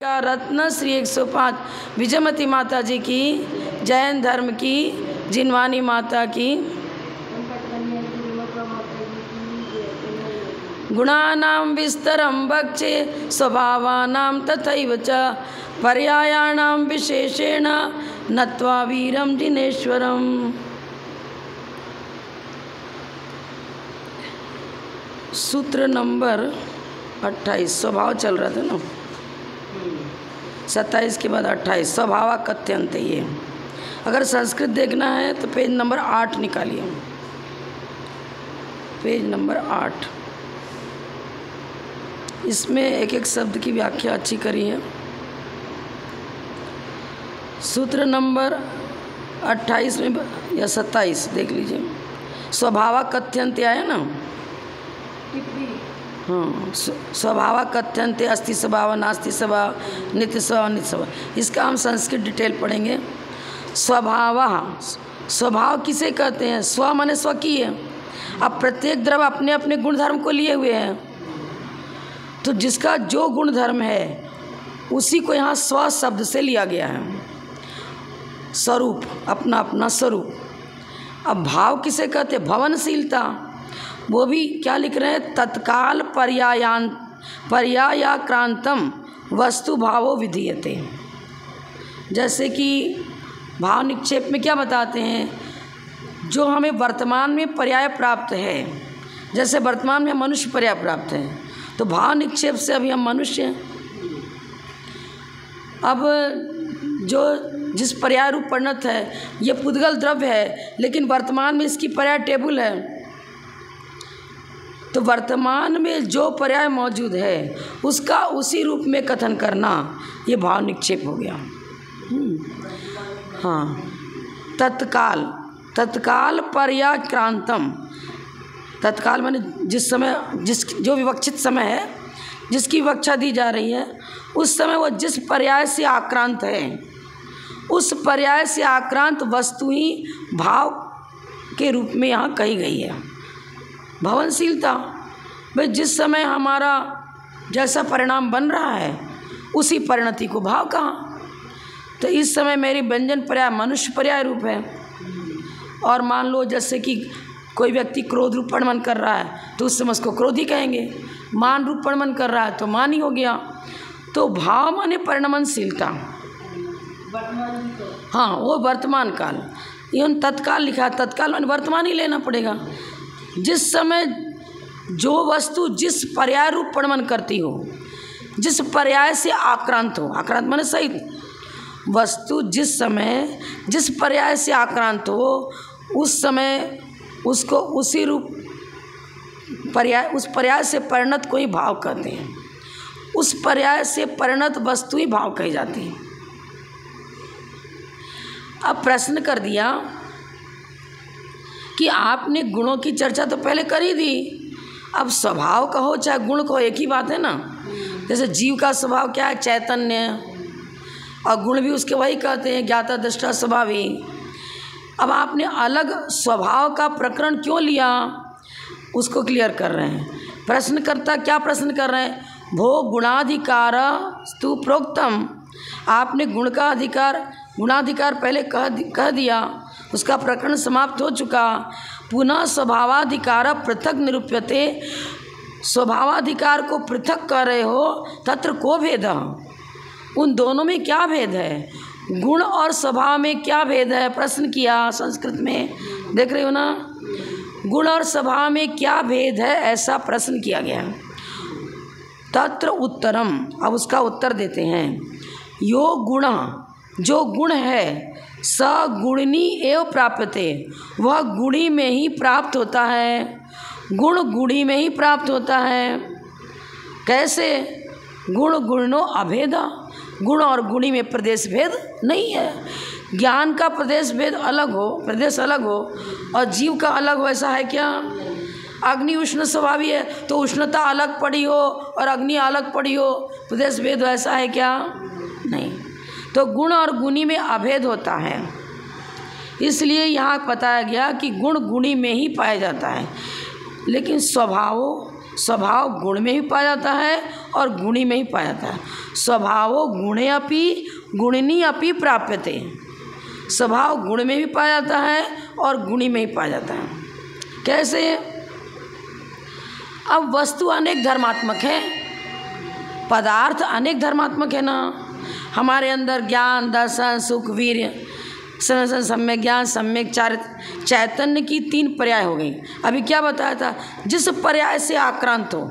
का रत्न श्री 105 विजयमती माता जी की, जैन धर्म की जिनवानी माता की, गुणानां विस्तरं वक्षे स्वभावानां तथैव च पर्यायाणां विशेषेण नत्वा वीरं जिनेश्वरम्। सूत्र नंबर 28 स्वभाव चल रहा था ना, 27 के बाद 28 स्वभाव कथ्यन्ते। ये अगर संस्कृत देखना है तो पेज नंबर 8 निकालिए, पेज नंबर 8। इसमें एक एक शब्द की व्याख्या अच्छी करी है। सूत्र नंबर 28 में या 27 देख लीजिए, स्वभाव कथ्यन्ते आया ना। हाँ, स्वभाव कथ्यन्ते अस्ति स्वभाव नास्ति स्वभाव नित्य स्वभाव नित्य स्वभाव। इसका हम संस्कृत डिटेल पढ़ेंगे। स्वभाव, स्वभाव किसे कहते हैं? स्व माने स्वकीय। अब प्रत्येक द्रव्य अपने अपने गुण धर्म को लिए हुए हैं, तो जिसका जो गुण धर्म है उसी को यहाँ स्व शब्द से लिया गया है। स्वरूप, अपना अपना स्वरूप। अब भाव किसे कहते हैं? भवनशीलता। वो भी क्या लिख रहे हैं? तत्काल पर्यायाक्रांतम वस्तु भावो विधीयते। जैसे कि भाव निक्षेप में क्या बताते हैं? जो हमें वर्तमान में पर्याय प्राप्त है, जैसे वर्तमान में मनुष्य पर्याय प्राप्त है, तो भाव निक्षेप से अभी हम मनुष्य हैं। अब जो जिस पर्याय रूप परिणत है ये पुद्गल द्रव्य है, लेकिन वर्तमान में इसकी पर्याय टेबल है, तो वर्तमान में जो पर्याय मौजूद है उसका उसी रूप में कथन करना, ये भाव निक्षेप हो गया। हाँ, तत्काल, तत्काल पर्याक्रांतम। तत्काल माने जिस समय, जो विवक्षित समय है, जिसकी विवक्षा दी जा रही है, उस समय वो जिस पर्याय से आक्रांत है, उस पर्याय से आक्रांत वस्तु ही भाव के रूप में यहाँ कही गई है। भवनशीलता, भाई जिस समय हमारा जैसा परिणाम बन रहा है उसी परिणति को भाव कहा। तो इस समय मेरी व्यंजन पर्याय मनुष्य पर्याय रूप है, और मान लो जैसे कि कोई व्यक्ति क्रोध रूप परिणमन कर रहा है तो उस समय उसको क्रोधी कहेंगे। मान रूप परिणमन कर रहा है तो मान ही हो गया। तो भाव माने परिणमनशीलता। हाँ, वो वर्तमान काल, इवन तत्काल लिखा है, तत्काल माने वर्तमान ही लेना पड़ेगा। जिस समय जो वस्तु जिस पर्याय रूप परिणमन करती हो, जिस पर्याय से आक्रांत हो, आक्रांत माने सहित, वस्तु जिस समय जिस पर्याय से आक्रांत हो उस समय उसको उसी रूप पर्याय, उस पर्याय से परिणत को ही भाव कहते हैं। उस पर्याय से परिणत वस्तु ही भाव कही जाती है। अब प्रश्न कर दिया कि आपने गुणों की चर्चा तो पहले कर ही दी, अब स्वभाव कहो चाहे गुण कहो एक ही बात है ना। जैसे जीव का स्वभाव क्या है? चैतन्य, और गुण भी उसके वही कहते हैं, ज्ञाता दृष्टा स्वभावी। अब आपने अलग स्वभाव का प्रकरण क्यों लिया, उसको क्लियर कर रहे हैं। प्रश्नकर्ता क्या प्रश्न कर रहे हैं? भो गुणाधिकार स्तु प्रोक्तम। आपने गुण का अधिकार, गुणाधिकार पहले कह दिया, उसका प्रकरण समाप्त हो चुका। पुनः स्वभावाधिकार पृथक निरूप्यते। स्वभावाधिकार को पृथक कर रहे हो, तत्र को भेद? उन दोनों में क्या भेद है? गुण और स्वभाव में क्या भेद है? प्रश्न किया संस्कृत में, देख रहे हो ना। गुण और स्वभाव में क्या भेद है, ऐसा प्रश्न किया गया। तत्र उत्तरम, अब उसका उत्तर देते हैं। यो गुण, जो गुण है, स गुणनी एव प्राप्यते, वह गुणी में ही प्राप्त होता है। गुण गुणी में ही प्राप्त होता है। कैसे? गुण गुणो अभेदा, गुण और गुणी में प्रदेश भेद नहीं है। ज्ञान का प्रदेश भेद अलग हो, प्रदेश अलग हो, और जीव का अलग हो, ऐसा है क्या? अग्नि उष्ण स्वभावी है तो उष्णता अलग पड़ी हो और अग्नि अलग पड़ी हो, प्रदेश भेद ऐसा है क्या? नहीं। तो गुण और गुणी में अभेद होता है, इसलिए यहाँ बताया गया कि गुण गुणी में ही पाया जाता है। लेकिन स्वभाव स्वभाव गुण में ही पाया जाता है और गुणी में ही पाया जाता है। स्वभावो गुणे अपि गुणिनी अपि प्राप्यते। स्वभाव गुण में भी पाया जाता है और गुणी में ही पाया जाता है। कैसे? अब वस्तु अनेक धर्मात्मक है, पदार्थ अनेक धर्मात्मक है ना। हमारे अंदर ज्ञान, दर्शन, सुख, वीर्य, संरक्षण, सम्यक ज्ञान, सम्यक चारित्र, चैतन्य की 3 पर्याय हो गई। अभी क्या बताया था? जिस पर्याय से आक्रांत हो।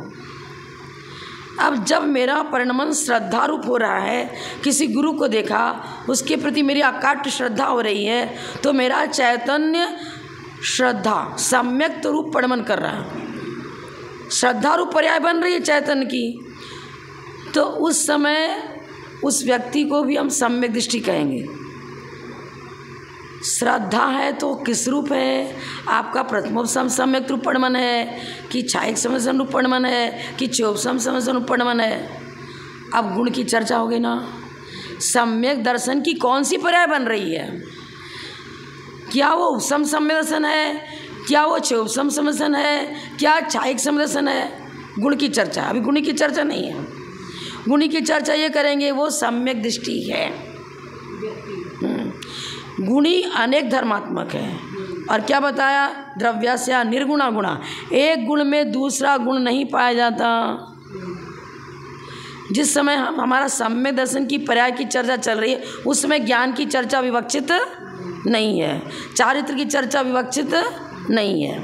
अब जब मेरा परिणमन श्रद्धा रूप हो रहा है, किसी गुरु को देखा, उसके प्रति मेरी अकाट्य श्रद्धा हो रही है, तो मेरा चैतन्य श्रद्धा सम्यक रूप परिणमन कर रहा है, श्रद्धा रूप पर्याय बन रही है चैतन्य की। तो उस समय उस व्यक्ति को भी हम सम्यक दृष्टि कहेंगे। श्रद्धा है तो किस रूप है? आपका प्रथमोपसम सम्यक रूप परिणमन है कि छायक समझन रूप परिणमन है कि चौपसम समझन रूप परिणमन है? अब गुण की चर्चा हो गई ना। सम्यक दर्शन की कौन सी पर्याय बन रही है? क्या वो उपसम सम्यक दर्शन है? क्या वो चौपसम समझन है? क्या छायक समझन है? गुण की चर्चा। अभी गुणी की चर्चा नहीं है। गुणी की चर्चा ये करेंगे, वो सम्यक दृष्टि है। गुणी अनेक धर्मात्मक है। और क्या बताया? द्रव्यस्य निर्गुणा गुणा, एक गुण में दूसरा गुण नहीं पाया जाता। जिस समय हमारा सम्यक दर्शन की पर्याय की चर्चा चल रही है, उस समय ज्ञान की चर्चा विवक्षित नहीं है, चारित्र की चर्चा विवक्षित नहीं है।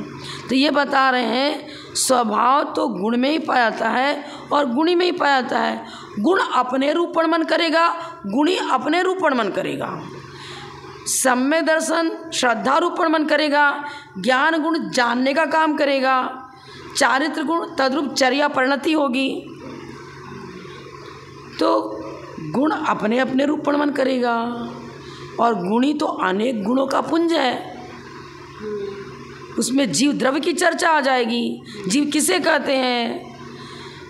तो ये बता रहे हैं स्वभाव तो गुण में ही पाया जाता है और गुणी में ही पाया जाता है। गुण अपने रूप परिणमन करेगा, गुणी अपने रूप परिणमन करेगा। सम्यक दर्शन श्रद्धा रूप परिणमन करेगा, ज्ञान गुण जानने का काम करेगा, चारित्र गुण तद्रूप चर्या परिणति होगी। तो गुण अपने अपने रूप परिणमन करेगा और गुणी तो अनेक गुणों का पुंज है। उसमें जीव द्रव्य की चर्चा आ जाएगी। जीव किसे कहते हैं?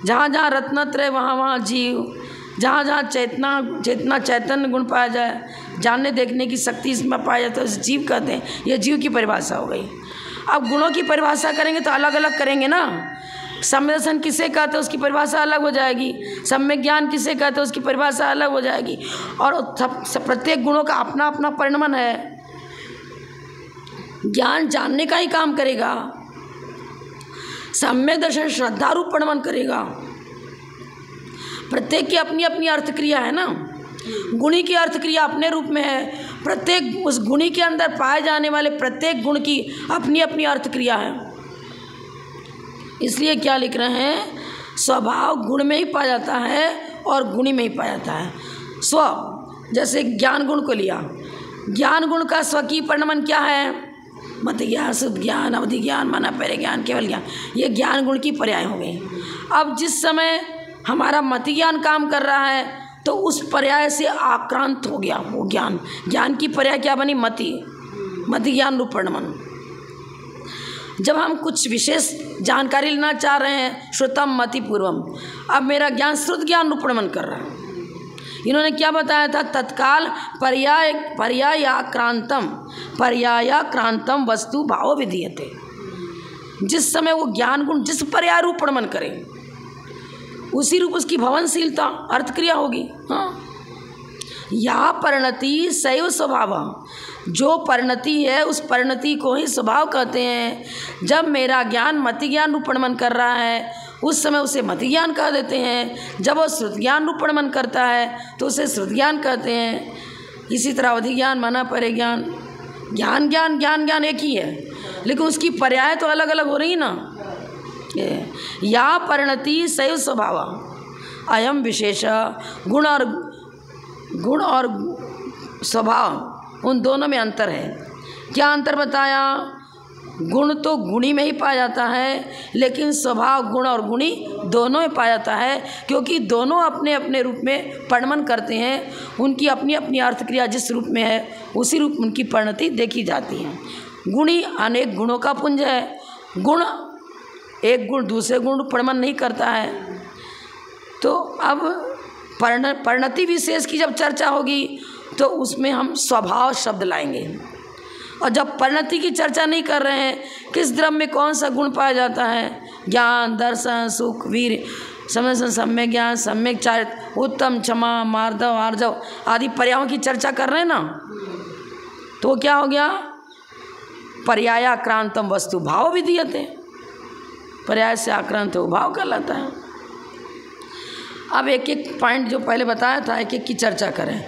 जहाँ जहाँ रत्नत्रय वहाँ वहाँ जीव, जहाँ जहाँ चेतना चैतन्य गुण पाया जाए, जानने देखने की शक्ति इसमें पाया जाता है, उसे जीव कहते हैं। यह जीव की परिभाषा हो गई। अब गुणों की परिभाषा करेंगे तो अलग अलग करेंगे ना। सम्यक दर्शन किसे कहते हैं उसकी परिभाषा अलग हो जाएगी, सम्यक ज्ञान किसे कहते हैं उसकी परिभाषा अलग हो जाएगी। और प्रत्येक गुणों का अपना अपना परिणमन है। ज्ञान जानने का ही काम करेगा, सम्यक दर्शन श्रद्धा रूप परिणमन करेगा। प्रत्येक की अपनी अपनी अर्थ क्रिया है ना। गुणी की अर्थ क्रिया अपने रूप में है, प्रत्येक उस गुणी के अंदर पाए जाने वाले प्रत्येक गुण की अपनी अपनी अर्थ क्रिया है। इसलिए क्या लिख रहे हैं? स्वभाव गुण में ही पाया जाता है और गुणी में ही पाया जाता है। स्व, जैसे ज्ञान गुण को लिया, ज्ञान गुण का स्वकीय परिणमन क्या है? मत ज्ञान, शुद्ध ज्ञान, अवधि ज्ञान, माना पहले ज्ञान, केवल ज्ञान। ये ज्ञान गुण की पर्याय हो गई। अब जिस समय हमारा मति ज्ञान काम कर रहा है तो उस पर्याय से आक्रांत हो गया वो ज्ञान। ज्ञान की पर्याय क्या बनी? मति ज्ञान रूप परिणमन। जब हम कुछ विशेष जानकारी लेना चाह रहे हैं, श्रुतम मति पूर्वम, अब मेरा ज्ञान श्रुत ज्ञान रूप परिणमन कर रहा है। इन्होंने क्या बताया था? तत्काल पर्यायाक्रांतम वस्तु भाव विधीयते। जिस समय वो ज्ञान गुण जिस पर्याय रूप परिणमन करे, उसी रूप उसकी भवनशीलता अर्थ क्रिया होगी। हाँ, या परिणति सैव स्वभाव, जो परिणति है उस परिणति को ही स्वभाव कहते हैं। जब मेरा ज्ञान मति ज्ञान रूप परिणमन कर रहा है, उस समय उसे मति ज्ञान कह देते हैं। जब वो श्रुत ज्ञान रूप परिणमन करता है तो उसे श्रुत ज्ञान कहते हैं। इसी तरह अवधि ज्ञान, माना परे ज्ञान, ज्ञान ज्ञान ज्ञान ज्ञान एक ही है, लेकिन उसकी पर्याय तो अलग अलग हो रही ना। या परिणति सैव स्वभाव अयम विशेष, गुण और स्वभाव उन दोनों में अंतर है। क्या अंतर बताया? गुण तो गुणी में ही पाया जाता है, लेकिन स्वभाव गुण और गुणी दोनों में पाया जाता है, क्योंकि दोनों अपने अपने रूप में परिणमन करते हैं। उनकी अपनी अपनी अर्थ क्रिया जिस रूप में है उसी रूप में उनकी परिणति देखी जाती है। गुणी अनेक गुणों का पुंज है। गुण एक गुण दूसरे गुण परिणमन नहीं करता है। तो अब परिणति विशेष की जब चर्चा होगी तो उसमें हम स्वभाव शब्द लाएंगे। और जब परिणति की चर्चा नहीं कर रहे हैं, किस द्रव्य में कौन सा गुण पाया जाता है, ज्ञान दर्शन सुख वीर समय से सम्यक ज्ञान सम्यक चारित्र उत्तम क्षमा मार्दव आर्जव आदि पर्यायों की चर्चा कर रहे हैं ना, तो वो क्या हो गया? पर्यायाक्रांतम वस्तु भाव विधीयते, पर्याय से आक्रांत हो भाव कहलाता है। अब एक एक पॉइंट जो पहले बताया था एक एक की चर्चा करें।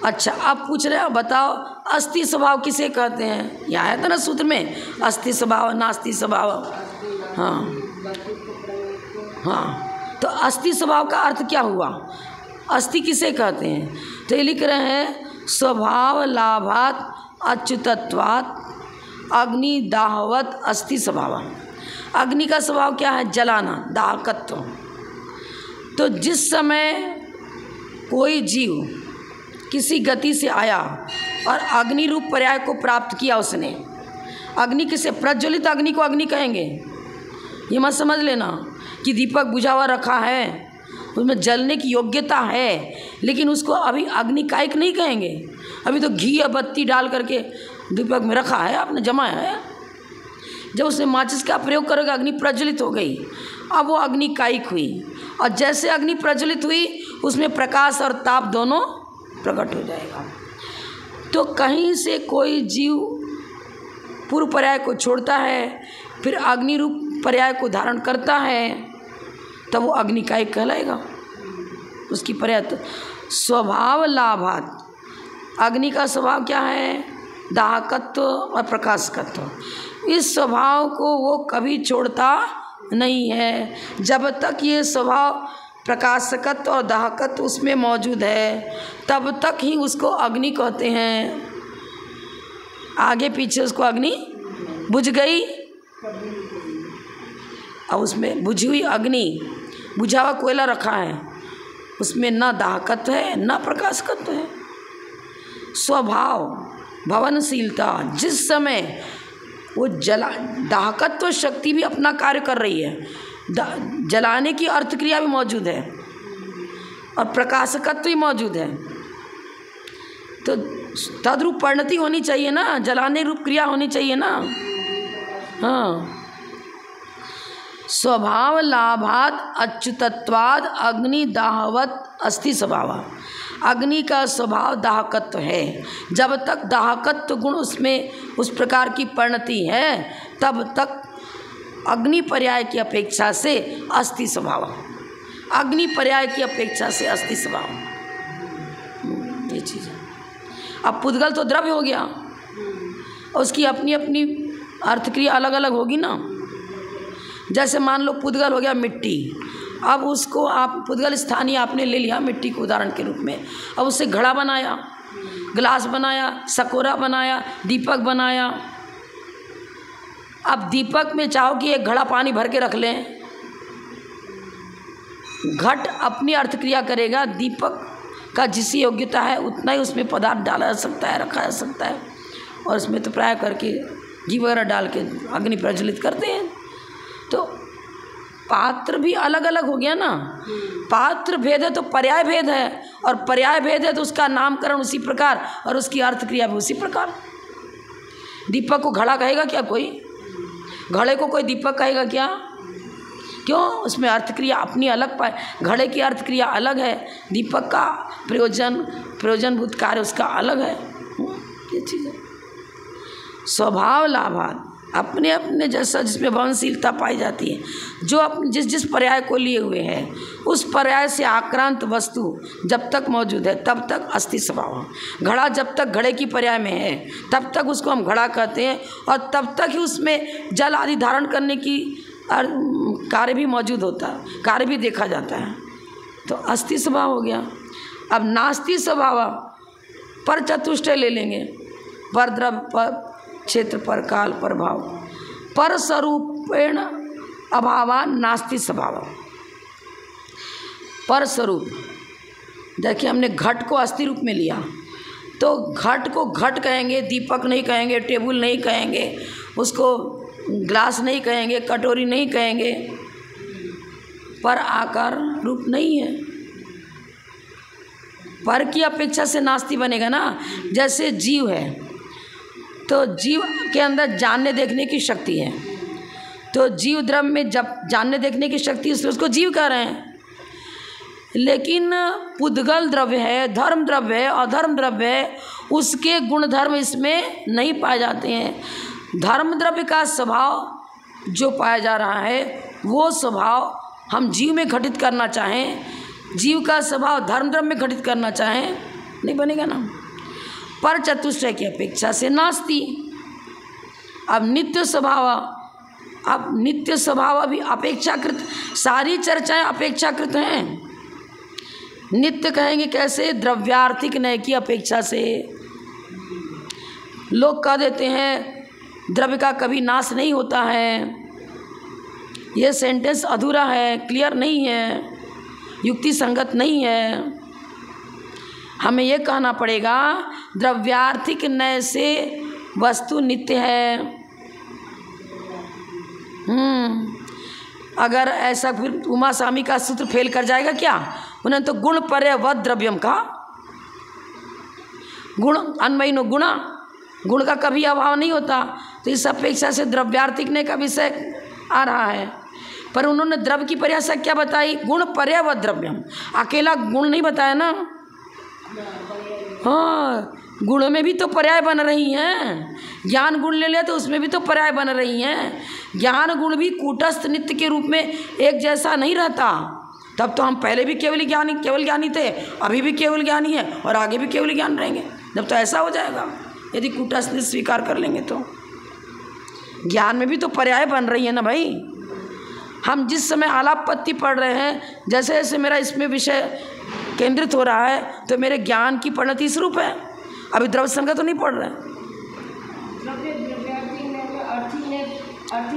अच्छा, अब पूछ रहे हो बताओ अस्थि स्वभाव किसे कहते हैं? यह आया था ना सूत्र में, अस्थि स्वभाव नास्ति स्वभाव। हाँ हाँ, तो अस्थि स्वभाव का अर्थ क्या हुआ? अस्थि किसे कहते हैं? तो ये लिख रहे हैं स्वभाव लाभात अच्युतत्वात् अग्नि दाहवत अस्थि स्वभाव। अग्नि का स्वभाव क्या है? जलाना, दाहकत्व। तो जिस समय कोई जीव किसी गति से आया और अग्नि रूप पर्याय को प्राप्त किया उसने, अग्नि किसे? प्रज्वलित अग्नि को अग्नि कहेंगे। ये मत समझ लेना कि दीपक बुझा हुआ रखा है उसमें जलने की योग्यता है, लेकिन उसको अभी अग्नि कायिक नहीं कहेंगे। अभी तो घी या बत्ती डाल करके दीपक में रखा है, आपने जमाया है। जब उसने माचिस का प्रयोग करेगा अग्नि प्रज्वलित हो गई, अब वो अग्नि कायिक हुई, और जैसे अग्नि प्रज्वलित हुई उसमें प्रकाश और ताप दोनों प्रकट हो जाएगा। तो कहीं से कोई जीव पूर्व पर्याय को छोड़ता है फिर अग्नि रूप पर्याय को धारण करता है, तब वो अग्निकायिक कहलाएगा। उसकी पर्याय तो स्वभाव लाभात, अग्नि का स्वभाव क्या है? दाहकत्व और प्रकाशकत्व। इस स्वभाव को वो कभी छोड़ता नहीं है। जब तक ये स्वभाव प्रकाशकत्व और दाहकत्व उसमें मौजूद है तब तक ही उसको अग्नि कहते हैं। आगे पीछे उसको अग्नि बुझ गई, अब उसमें बुझी हुई अग्नि, बुझा हुआ कोयला रखा है, उसमें ना दाहकत्व है ना प्रकाशकत्व है। स्वभाव भवनशीलता, जिस समय वो दाहकत्व शक्ति भी अपना कार्य कर रही है, जलाने की अर्थ क्रिया भी मौजूद है और प्रकाशकत्व भी मौजूद है, तो तद्रूप परिणति होनी चाहिए ना, जलाने रूप क्रिया होनी चाहिए ना। हाँ, स्वभाव लाभात अच्युतत्वाद अग्नि दाहवत अस्थि स्वभाव। अग्नि का स्वभाव दाहकत्व है। जब तक दाहकत्व गुण उसमें उस प्रकार की परिणति है तब तक अग्नि पर्याय की अपेक्षा से अस्थि स्वभाव, अग्नि पर्याय की अपेक्षा से अस्थि स्वभाव, ये चीज़ है। अब पुद्गल तो द्रव्य हो गया, उसकी अपनी अपनी अर्थक्रिया अलग अलग होगी ना। जैसे मान लो पुद्गल हो गया मिट्टी, अब उसको आप पुद्गल स्थानीय आपने ले लिया मिट्टी को उदाहरण के रूप में, अब उससे घड़ा बनाया, गिलास बनाया, सकोरा बनाया, दीपक बनाया। अब दीपक में चाहो कि एक घड़ा पानी भर के रख लें, घट अपनी अर्थक्रिया करेगा, दीपक का जिस योग्यता है उतना ही उसमें पदार्थ डाला जा सकता है, रखा जा सकता है, और उसमें तो प्राय करके घी वगैरह डाल के अग्नि प्रज्वलित करते हैं। तो पात्र भी अलग अलग हो गया ना, पात्र भेद है तो पर्याय भेद है, और पर्याय भेद है तो उसका नामकरण उसी प्रकार और उसकी अर्थक्रिया भी उसी प्रकार। दीपक को घड़ा कहेगा क्या कोई? घड़े को कोई दीपक कहेगा क्या? क्यों? उसमें अर्थक्रिया अपनी अलग पाए, घड़े की अर्थक्रिया अलग है, दीपक का प्रयोजनभूत कार्य उसका अलग है। ये चीज़ है। स्वभाव लाभात, अपने अपने जैसा जिसमें भवनशीलता पाई जाती है, जो जिस जिस पर्याय को लिए हुए हैं उस पर्याय से आक्रांत वस्तु जब तक मौजूद है तब तक अस्थि स्वभाव। घड़ा जब तक घड़े की पर्याय में है तब तक उसको हम घड़ा कहते हैं, और तब तक ही उसमें जल आदि धारण करने की कार्य भी मौजूद होता है, कार्य भी देखा जाता है, तो अस्थि स्वभाव हो गया। अब नास्ति स्वभाव पर चतुष्टय ले लेंगे, पर द्रव्य, पर क्षेत्र, पर काल, पर भाव, पर स्वरूपेण अभावा नास्ति स्वभाव। पर स्वरूप, देखिए हमने घट को अस्थि रूप में लिया, तो घट को घट कहेंगे, दीपक नहीं कहेंगे, टेबल नहीं कहेंगे, उसको ग्लास नहीं कहेंगे, कटोरी नहीं कहेंगे, पर आकार रूप नहीं है। पर की अपेक्षा से नास्ति बनेगा ना। जैसे जीव है तो जीव के अंदर जानने देखने की शक्ति है, तो जीव द्रव्य में जब जानने देखने की शक्ति इसलिए उसको जीव कह रहे हैं। लेकिन पुद्गल द्रव्य है, धर्म द्रव्य है, अधर्म द्रव्य है, उसके गुण धर्म इसमें नहीं पाए जाते हैं। धर्म द्रव्य का स्वभाव जो पाया जा रहा है वो स्वभाव हम जीव में घटित करना चाहें, जीव का स्वभाव धर्म द्रव्य में घटित करना चाहें, नहीं बनेगा ना। पर चतुष्टय की अपेक्षा से नास्ति। अब नित्य स्वभाव अभी अपेक्षाकृत, सारी चर्चाएं अपेक्षाकृत हैं। नित्य कहेंगे कैसे? द्रव्यार्थिक न्याय की अपेक्षा से। लोग कह देते हैं द्रव्य का कभी नाश नहीं होता है। यह सेंटेंस अधूरा है, क्लियर नहीं है, युक्ति संगत नहीं है। हमें यह कहना पड़ेगा द्रव्यार्थिक न्याय से वस्तु नित्य है। अगर ऐसा फिर उमा स्वामी का सूत्र फेल कर जाएगा क्या? उन्होंने तो गुण पर्यवद द्रव्यम कहा। गुण अन्वयिनो गुणा, गुण का कभी अभाव नहीं होता। तो इस अपेक्षा से द्रव्यार्थिक ने का विषय आ रहा है। पर उन्होंने द्रव्य की परिभाषा क्या बताई? गुण पर्यवद द्रव्यम। अकेला गुण नहीं बताया ना। हाँ, गुण में भी तो पर्याय बन रही हैं। ज्ञान गुण ले लिया तो उसमें भी तो पर्याय बन रही हैं। ज्ञान गुण भी कूटस्थ नित्य के रूप में एक जैसा नहीं रहता। तब तो हम पहले भी केवल ज्ञानी थे, अभी भी केवल ज्ञानी है और आगे भी केवल ज्ञान रहेंगे। जब तो ऐसा हो जाएगा यदि कूटस्थ नित्य स्वीकार कर लेंगे तो। ज्ञान में भी तो पर्याय बन रही है ना भाई। हम जिस समय आलापत्ति पढ़ रहे हैं, जैसे जैसे मेरा इसमें विषय केंद्रित हो रहा है तो मेरे ज्ञान की परिणति इस रूप है। अभी द्रव्य संगत तो नहीं पढ़ रहे।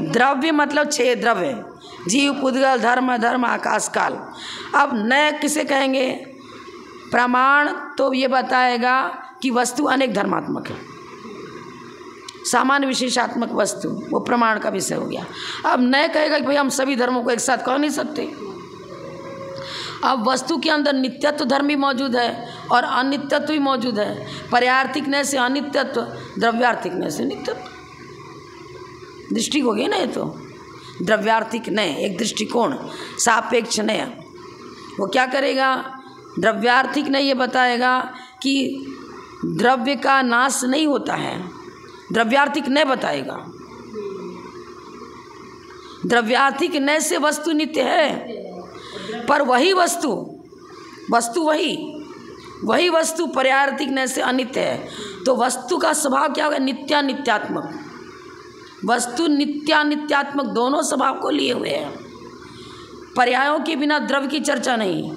द्रव्य मतलब 6 द्रव्य, जीव, पुद्गल, धर्म, अधर्म, आकाश, काल। अब नए किसे कहेंगे? प्रमाण तो ये बताएगा कि वस्तु अनेक धर्मात्मक है। सामान्य विशेषात्मक वस्तु वो प्रमाण का विषय हो गया। अब नए कहेगा कि भाई हम सभी धर्मों को एक साथ कह नहीं सकते। अब वस्तु के अंदर नित्यत्व धर्म भी मौजूद है और अनित्यत्व भी मौजूद है। पर्यार्थिक नय से अनित्यत्व, द्रव्यार्थिक नय से नित्यत्व। दृष्टि हो गई ना। ये तो द्रव्यार्थिक नय एक दृष्टिकोण, सापेक्ष नय। वो क्या करेगा? द्रव्यार्थिक नय ये बताएगा कि द्रव्य का नाश नहीं होता है। द्रव्यार्थिक नय बताएगा। द्रव्यार्थिक नय से वस्तु नित्य है, पर वही वस्तु वही वस्तु पर्यार्थिक नय से अनित्य है। तो वस्तु का स्वभाव क्या होगा? नित्यानित्यात्मक। वस्तु नित्यानित्यात्मक दोनों स्वभाव को लिए हुए हैं। पर्यायों के बिना द्रव्य की चर्चा नहीं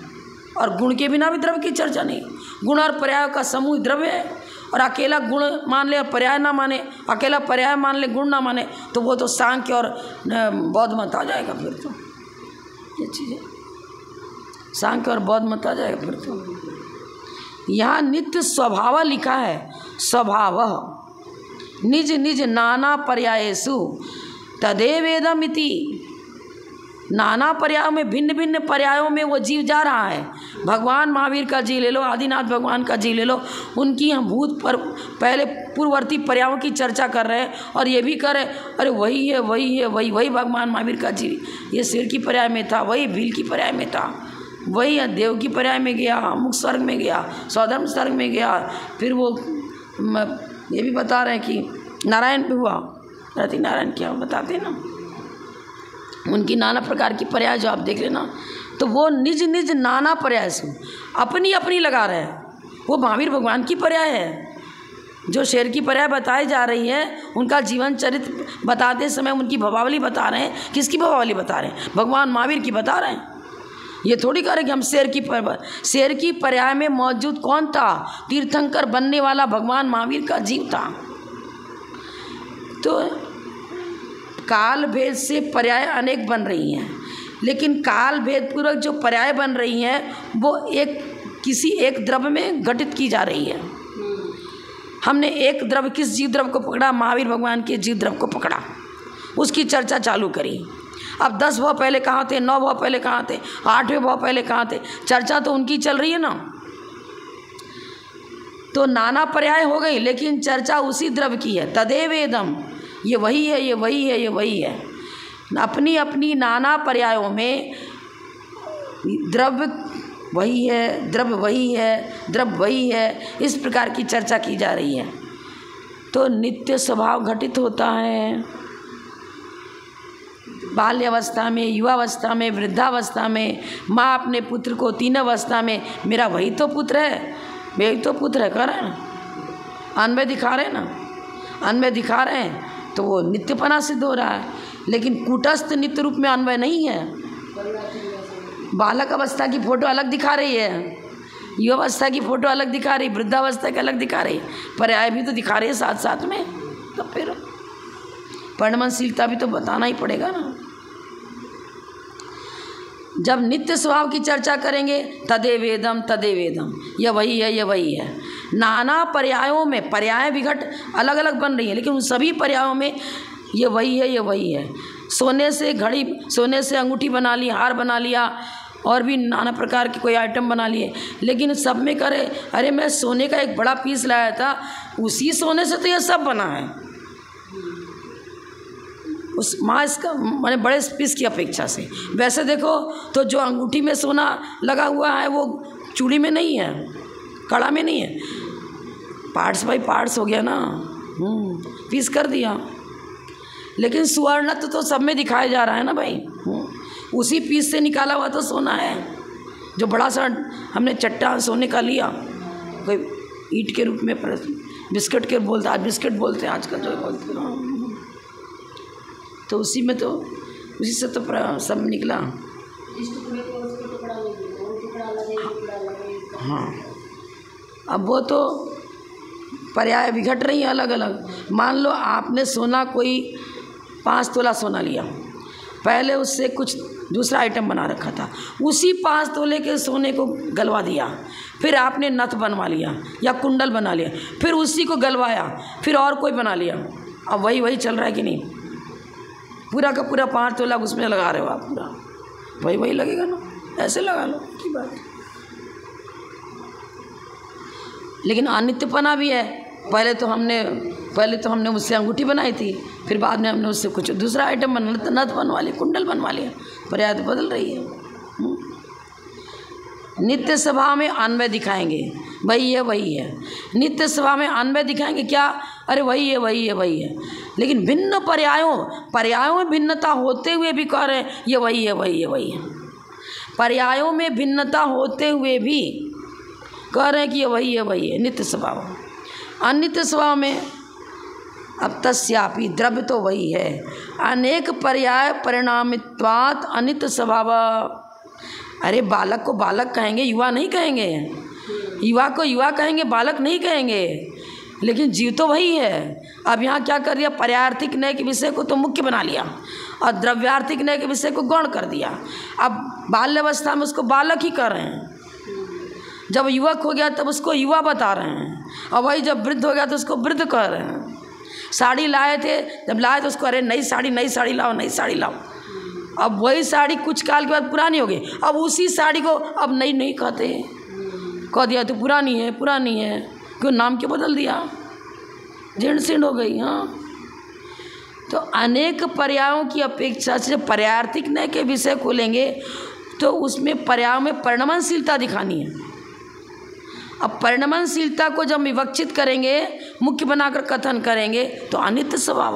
और गुण के बिना भी द्रव्य की चर्चा नहीं। गुण और पर्यायों का समूह द्रव्य है। और अकेला गुण मान ले और पर्याय ना माने, अकेला पर्याय मान ले गुण ना माने, तो वो तो सांख्य और बौद्ध मत आ जाएगा। फिर तो ये चीज़ें सांख्य और बौद्ध मत आ जाएगा। फिर तो यहाँ नित्य स्वभाव लिखा है। स्वभाव निज निज नाना पर्यायेषु तदेवेदम इति। नाना पर्यायों में, भिन्न भिन्न पर्यायों में वो जीव जा रहा है। भगवान महावीर का जीव ले लो, आदिनाथ भगवान का जीव ले लो, उनकी हम भूत पर पहले पूर्ववर्ती पर्यायों की चर्चा कर रहे हैं और ये भी कर रहे अरे वही है वही भगवान महावीर का जीव। ये शेर की पर्याय में था, वही भील की पर्याय में था, वही देव की पर्याय में गया, मुख स्वर्ग में गया, स्वधर्म स्वर्ग में गया। फिर वो ये भी बता रहे हैं कि नारायण पे हुआ, रति नारायण क्या बताते ना, उनकी नाना प्रकार की पर्याय जो आप देख लेना। तो वो निज निज नाना पर्याय से अपनी अपनी लगा रहे हैं। वो महावीर भगवान की पर्याय है। जो शेर की पर्याय बताई जा रही है, उनका जीवन चरित्र बताते समय उनकी भवावली बता रहे हैं। किसकी भवावली बता रहे हैं? भगवान महावीर की बता रहे हैं। ये थोड़ी कह रहे कि हम शेर की पर्याय में मौजूद कौन था? तीर्थंकर बनने वाला भगवान महावीर का जीव था। तो काल भेद से पर्याय अनेक बन रही हैं, लेकिन काल भेद पूर्वक जो पर्याय बन रही हैं वो किसी एक द्रव्य में घटित की जा रही है। हमने एक द्रव्य, किस जीव द्रव्य को पकड़ा? महावीर भगवान के जीव द्रव्य को पकड़ा, उसकी चर्चा चालू करी। अब 10 भाव पहले कहाँ थे, 9 भाव पहले कहाँ थे, 8वें भाव पहले कहाँ थे? चर्चा तो उनकी चल रही है ना। तो नाना पर्याय हो गई, लेकिन चर्चा उसी द्रव्य की है। तदेवेदम, ये वही है, ये वही है, ये वही है। अपनी अपनी नाना पर्यायों में द्रव्य वही है, द्रव्य वही है, द्रव्य वही है, इस प्रकार की चर्चा की जा रही है। तो नित्य स्वभाव घटित होता है बाल्यावस्था में, युवावस्था में, वृद्धावस्था में। माँ अपने पुत्र को तीन अवस्था में मेरा वही तो पुत्र है, वही तो पुत्र है कह रहे हैं ना, अन्वय दिखा रहे हैं ना, अन्वय दिखा रहे हैं तो वो नित्यपना सिद्ध हो रहा है। लेकिन कूटस्थ नित्य रूप में अन्वय नहीं है। बालक अवस्था की फोटो अलग दिखा रही है, युवावस्था की फोटो अलग दिखा रही, वृद्धावस्था की अलग दिखा रही, पर्याय भी तो दिखा रही है साथ साथ में। तो फिर परिणमनशीलता भी तो बताना ही पड़ेगा ना। जब नित्य स्वभाव की चर्चा करेंगे तदे वेदम, ये वही है, ये वही है। नाना पर्यायों में, पर्याय विघट अलग अलग बन रही है, लेकिन उन सभी पर्यायों में ये वही है, ये वही है। सोने से घड़ी, सोने से अंगूठी बना ली, हार बना लिया, और भी नाना प्रकार के कोई आइटम बना लिए, लेकिन सब में करे अरे मैं सोने का एक बड़ा पीस लाया था, उसी सोने से तो ये सब बना है। उस माँ इसका मैंने बड़े पीस की अपेक्षा से। वैसे देखो तो जो अंगूठी में सोना लगा हुआ है वो चूड़ी में नहीं है, कड़ा में नहीं है, पार्ट्स बाई पार्ट्स हो गया ना, पीस कर दिया। लेकिन सुवर्णत्व तो सब में दिखाया जा रहा है ना भाई। उसी पीस से निकाला हुआ तो सोना है। जो बड़ा सा हमने चट्टा सोने का लिया, कोई ईंट के रूप में, बिस्किट के बोलते, आज बिस्किट बोलते हैं आजकल जो बोलते हैं, तो उसी में तो उसी से तो सब निकला। हाँ, अब वो तो पर्याय विघट रही है अलग अलग। मान लो आपने सोना कोई 5 तोला सोना लिया, पहले उससे कुछ दूसरा आइटम बना रखा था, उसी 5 तोले के सोने को गलवा दिया, फिर आपने नथ बनवा लिया या कुंडल बना लिया, फिर उसी को गलवाया, फिर और कोई बना लिया। अब वही वही चल रहा है कि नहीं? पूरा का पूरा 5 तोला उसमें लगा रहे हो आप, पूरा वही वही लगेगा ना, ऐसे लगा लो की बात। लेकिन अनित्यपना भी है। पहले तो हमने उससे अंगूठी बनाई थी, फिर बाद में हमने उससे कुछ दूसरा आइटम बना, नथ बनवा लिया, कुंडल बनवा लिया, पर्याय तो बदल रही है। नित्य स्वभाव में अन्वय दिखाएंगे, वही है वही है। नित्य स्वभाव में अन्वय दिखाएंगे क्या? अरे वही है वही है वही है। लेकिन भिन्न पर्यायों में भिन्नता होते हुए भी कह रहे हैं ये वही है वही है वही है। पर्यायों में भिन्नता होते हुए भी कह रहे हैं कि ये वही है वही है, नित्य स्वभाव। अनित्य स्वभाव में अब तस्यापि द्रव्य तो वही है, अनेक पर्याय परिणामित्वात् अनित्य स्वभाव। अरे बालक को बालक कहेंगे, युवा नहीं कहेंगे, युवा को युवा कहेंगे, बालक नहीं कहेंगे, लेकिन जीव तो वही है। अब यहाँ क्या कर दिया? पर्यायार्थिक न्याय के विषय को तो मुख्य बना लिया और द्रव्यार्थिक न्याय के विषय को गौण कर दिया। अब बाल्यावस्था में उसको बालक ही कर रहे हैं, जब युवक हो गया तब उसको युवा बता रहे हैं, और वही जब वृद्ध हो गया तो उसको वृद्ध कह रहे हैं। साड़ी लाए थे, जब लाए तो उसको अरे नई साड़ी लाओ, नई साड़ी लाओ। अब वही साड़ी कुछ काल के बाद पुरानी हो गई, अब उसी साड़ी को अब नई नहीं कहते, कह दिया तो पुरानी है क्यों? नाम क्यों बदल दिया? जीर्ण शीर्ण हो गई। हाँ, तो अनेक पर्यायों की अपेक्षा से पर्यायार्थिक न्याय के विषय को लेंगे तो उसमें पर्यायों में परिणमनशीलता दिखानी है। अब परिणमनशीलता को जब विवक्षित करेंगे, मुख्य बनाकर कथन करेंगे तो अनित्य स्वभाव।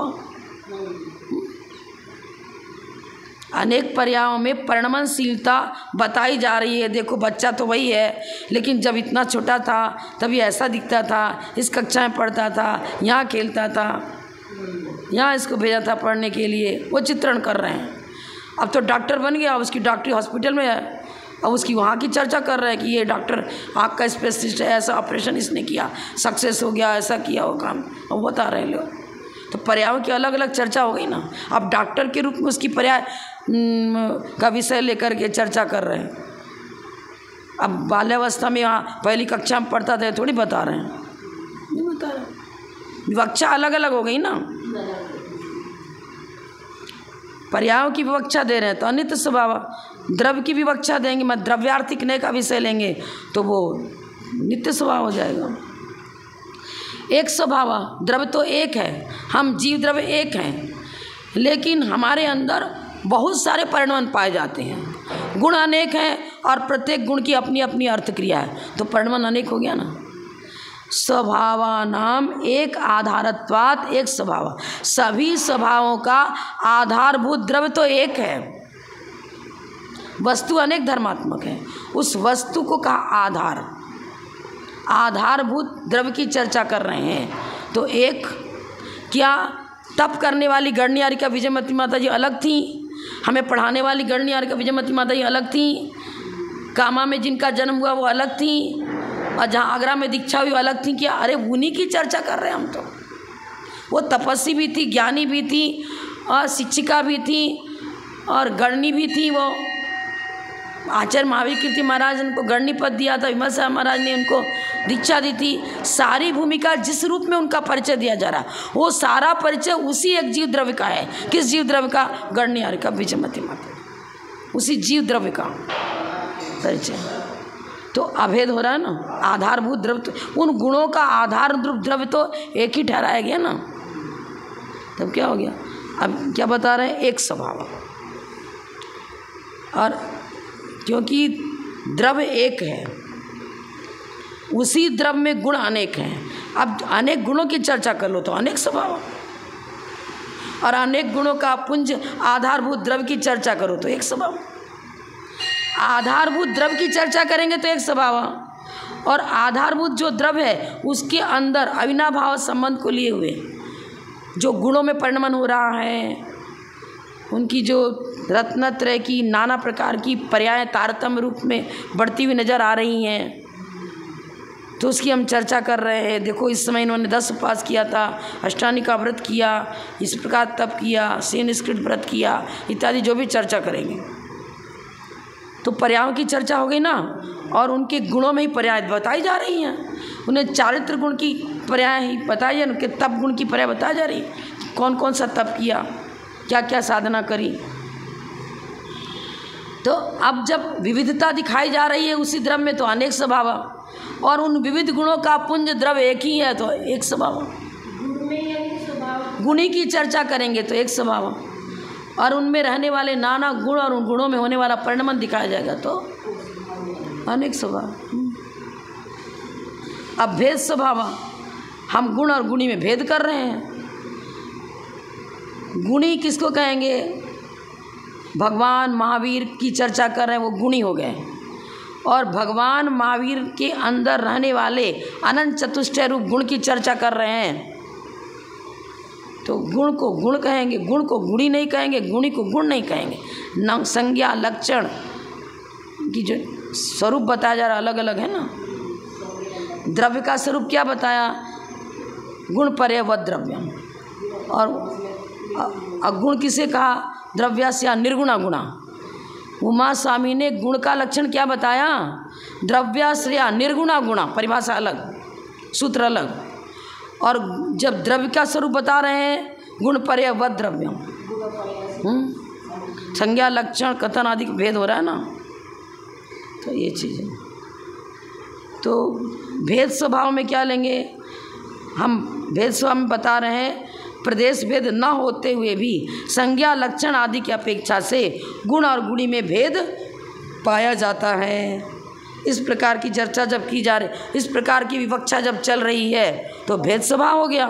अनेक पर्यायों में परिणमनशीलता बताई जा रही है। देखो बच्चा तो वही है, लेकिन जब इतना छोटा था तभी ऐसा दिखता था, इस कक्षा में पढ़ता था, यहाँ खेलता था, यहाँ इसको भेजा था पढ़ने के लिए, वो चित्रण कर रहे हैं। अब तो डॉक्टर बन गया, उसकी डॉक्टरी हॉस्पिटल में है, अब उसकी वहाँ की चर्चा कर रहे हैं कि ये डॉक्टर आँख का स्पेशलिस्ट है, ऐसा ऑपरेशन इसने किया, सक्सेस हो गया, ऐसा किया वो काम, अब बता रहे हैं लोग। तो पर्यायों की अलग अलग चर्चा हो गई ना। अब डॉक्टर के रूप में उसकी पर्याय का विषय लेकर के चर्चा कर रहे हैं। अब बाल्यावस्था में यहाँ पहली कक्षा में पढ़ता था, थोड़ी बता रहे हैं, नहीं बता रहे, विवक्षा अलग अलग हो गई ना। पर्यायों की विवक्षा दे रहे हैं तो अनित्य स्वभाव। द्रव्य की विवक्षा देंगे, मैं द्रव्यार्थिक न्याय का विषय लेंगे तो वो नित्य स्वभाव हो जाएगा। एक स्वभाव, द्रव्य तो एक है, हम जीव द्रव्य एक हैं, लेकिन हमारे अंदर बहुत सारे परिणमन पाए जाते हैं। गुण अनेक हैं और प्रत्येक गुण की अपनी अपनी अर्थ क्रिया है, तो परिणमन अनेक हो गया ना। स्वभावानाम एक आधारत्वात् एक स्वभाव, सभी स्वभावों का आधारभूत द्रव्य तो एक है। वस्तु अनेक धर्मात्मक है, उस वस्तु को कहा आधार, आधारभूत द्रव्य की चर्चा कर रहे हैं। तो एक क्या तप करने वाली गणनियारिका विजयमती माता जी अलग थी, हमें पढ़ाने वाली गणनियारिका विजयमती माता जी अलग थी, कामा में जिनका जन्म हुआ वो अलग थी, और जहाँ आगरा में दीक्षा हुई अलग थी क्या? अरे उन्हीं की चर्चा कर रहे हैं हम तो। वो तपस्वी भी थी, ज्ञानी भी थी, और शिक्षिका भी थी, और गणनी भी थी। वो आचार्य महावीर कीर्ति महाराज ने उनको गणनी पद दिया था, विमल साहब महाराज ने उनको दीक्षा दी थी। सारी भूमिका जिस रूप में उनका परिचय दिया जा रहा है, वो सारा परिचय उसी एक जीव द्रव्य का है। किस जीव द्रव्य का? गणनियारिका विजयमती माता, उसी जीव द्रव्य का परिचय। तो अभेद हो रहा है ना। आधारभूत द्रव्य तो उन गुणों का आधार द्रव्य तो एक ही ठहराया गया ना, तब क्या हो गया? अब क्या बता रहे हैं? एक स्वभाव। और क्योंकि द्रव्य एक है, उसी द्रव्य में गुण अनेक हैं। अब अनेक गुणों की चर्चा कर लो तो अनेक स्वभाव, और अनेक गुणों का पुंज आधारभूत द्रव्य की चर्चा करो तो एक स्वभाव। आधारभूत द्रव्य की चर्चा करेंगे तो एक स्वभाव, और आधारभूत जो द्रव्य है उसके अंदर अविनाभाव संबंध को लिए हुए जो गुणों में परिणमन हो रहा है, उनकी जो रत्नत्रय की नाना प्रकार की पर्याय तारतम्य रूप में बढ़ती हुई नज़र आ रही हैं, तो उसकी हम चर्चा कर रहे हैं। देखो इस समय इन्होंने 10 उपवास किया था, अष्टानी का व्रत किया, इस प्रकार तप किया, सेनस्कृत व्रत किया इत्यादि जो भी चर्चा करेंगे। तो पर्यायों की चर्चा हो गई ना, और उनके गुणों में ही पर्याय बताई जा रही हैं। उन्हें चारित्र गुण की पर्याय ही बताई है, उनके तप गुण की पर्याय बताई जा रही है, कौन कौन सा तप किया, क्या क्या साधना करी। तो अब जब विविधता दिखाई जा रही है उसी द्रव्य में, तो अनेक स्वभाव, और उन विविध गुणों का पुंज द्रव्य एक ही है तो एक स्वभाव। गुणी की चर्चा करेंगे तो एक स्वभाव, और उनमें रहने वाले नाना गुण और उन गुणों में होने वाला परिणमन दिखाया जाएगा तो अनेक स्वभाव। अब भेद स्वभाव, हम गुण और गुणी में भेद कर रहे हैं। गुणी किसको कहेंगे? भगवान महावीर की चर्चा कर रहे हैं, वो गुणी हो गए। और भगवान महावीर के अंदर रहने वाले अनंत चतुष्टय रूप गुण की चर्चा कर रहे हैं, तो गुण को गुण कहेंगे, गुण को गुणी नहीं कहेंगे, गुणी को गुण नहीं कहेंगे। न संज्ञा लक्षण की जो स्वरूप बताया जा रहा अलग अलग है ना। द्रव्य का स्वरूप क्या बताया? गुण पर्यवत द्रव्यम। और अगुण किसे कहा? द्रव्यस्य निर्गुणा गुणा। उमा स्वामी ने गुण का लक्षण क्या बताया? द्रव्याश्रया निर्गुणा गुणा, परिभाषा अलग, सूत्र अलग। और जब द्रव्य का स्वरूप बता रहे हैं गुण पर्यवत द्रव्यम, संज्ञा लक्षण कथन आदि भेद हो रहा है ना, तो ये चीज़ है। तो भेद स्वभाव में क्या लेंगे हम? भेद स्वभाव में बता रहे हैं प्रदेश भेद न होते हुए भी संज्ञा लक्षण आदि की अपेक्षा से गुण और गुणी में भेद पाया जाता है। इस प्रकार की चर्चा जब की जा रही, इस प्रकार की विवक्षा जब चल रही है तो भेद स्वभाव हो गया।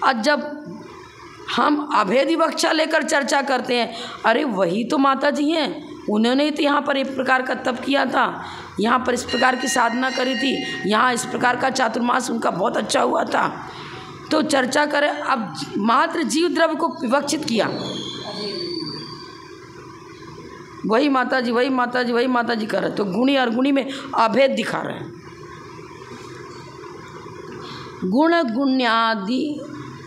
और जब हम अभेद विवक्षा लेकर चर्चा करते हैं, अरे वही तो माता जी हैं, उन्होंने तो यहाँ पर एक प्रकार का तप किया था, यहाँ पर इस प्रकार की साधना करी थी, यहाँ इस प्रकार का चातुर्मास उनका बहुत अच्छा हुआ था, तो चर्चा करें। अब मात्र जीव द्रव्य को विवक्षित किया, वही माता जी वही माता जी वही माता जी कर रहे, तो गुणी और गुणी में अभेद दिखा रहे हैं। गुण गुण्यादि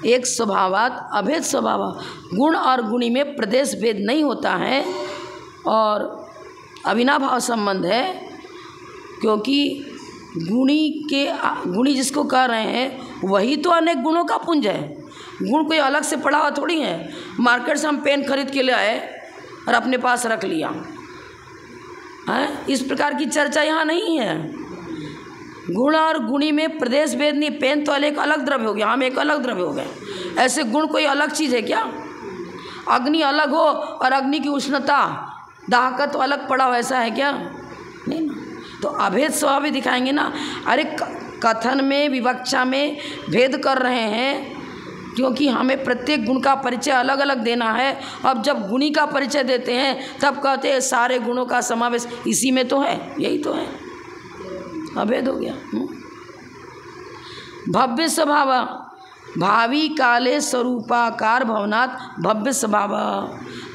एक स्वभावात अभेद स्वभाव, गुण और गुणी में प्रदेश भेद नहीं होता है और अविनाभाव संबंध है, क्योंकि गुणी जिसको कह रहे हैं वही तो अनेक गुणों का पुंज है। गुण कोई अलग से पड़ा हुआ थोड़ी है। मार्केट से हम पेन खरीद के ले आए और अपने पास रख लिया है, इस प्रकार की चर्चा यहाँ नहीं है। गुण और गुणी में प्रदेश भेद नहीं। पेन तो एक अलग द्रव्य हो गया, हम एक अलग द्रव्य हो गए। ऐसे गुण कोई अलग चीज़ है क्या? अग्नि अलग हो और अग्नि की उष्णता दाहकत्व तो अलग पड़ा हो, ऐसा है क्या? नहीं ना। तो अभेद स्वभाव भी दिखाएंगे ना। अरे कथन में विवक्षा में भेद कर रहे हैं क्योंकि हमें प्रत्येक गुण का परिचय अलग अलग देना है। अब जब गुणी का परिचय देते हैं तब कहते हैं सारे गुणों का समावेश इसी में तो है, यही तो है, अभेद हो गया। भव्य स्वभाव भावी काले स्वरूपाकार भवनात् भव्य स्वभाव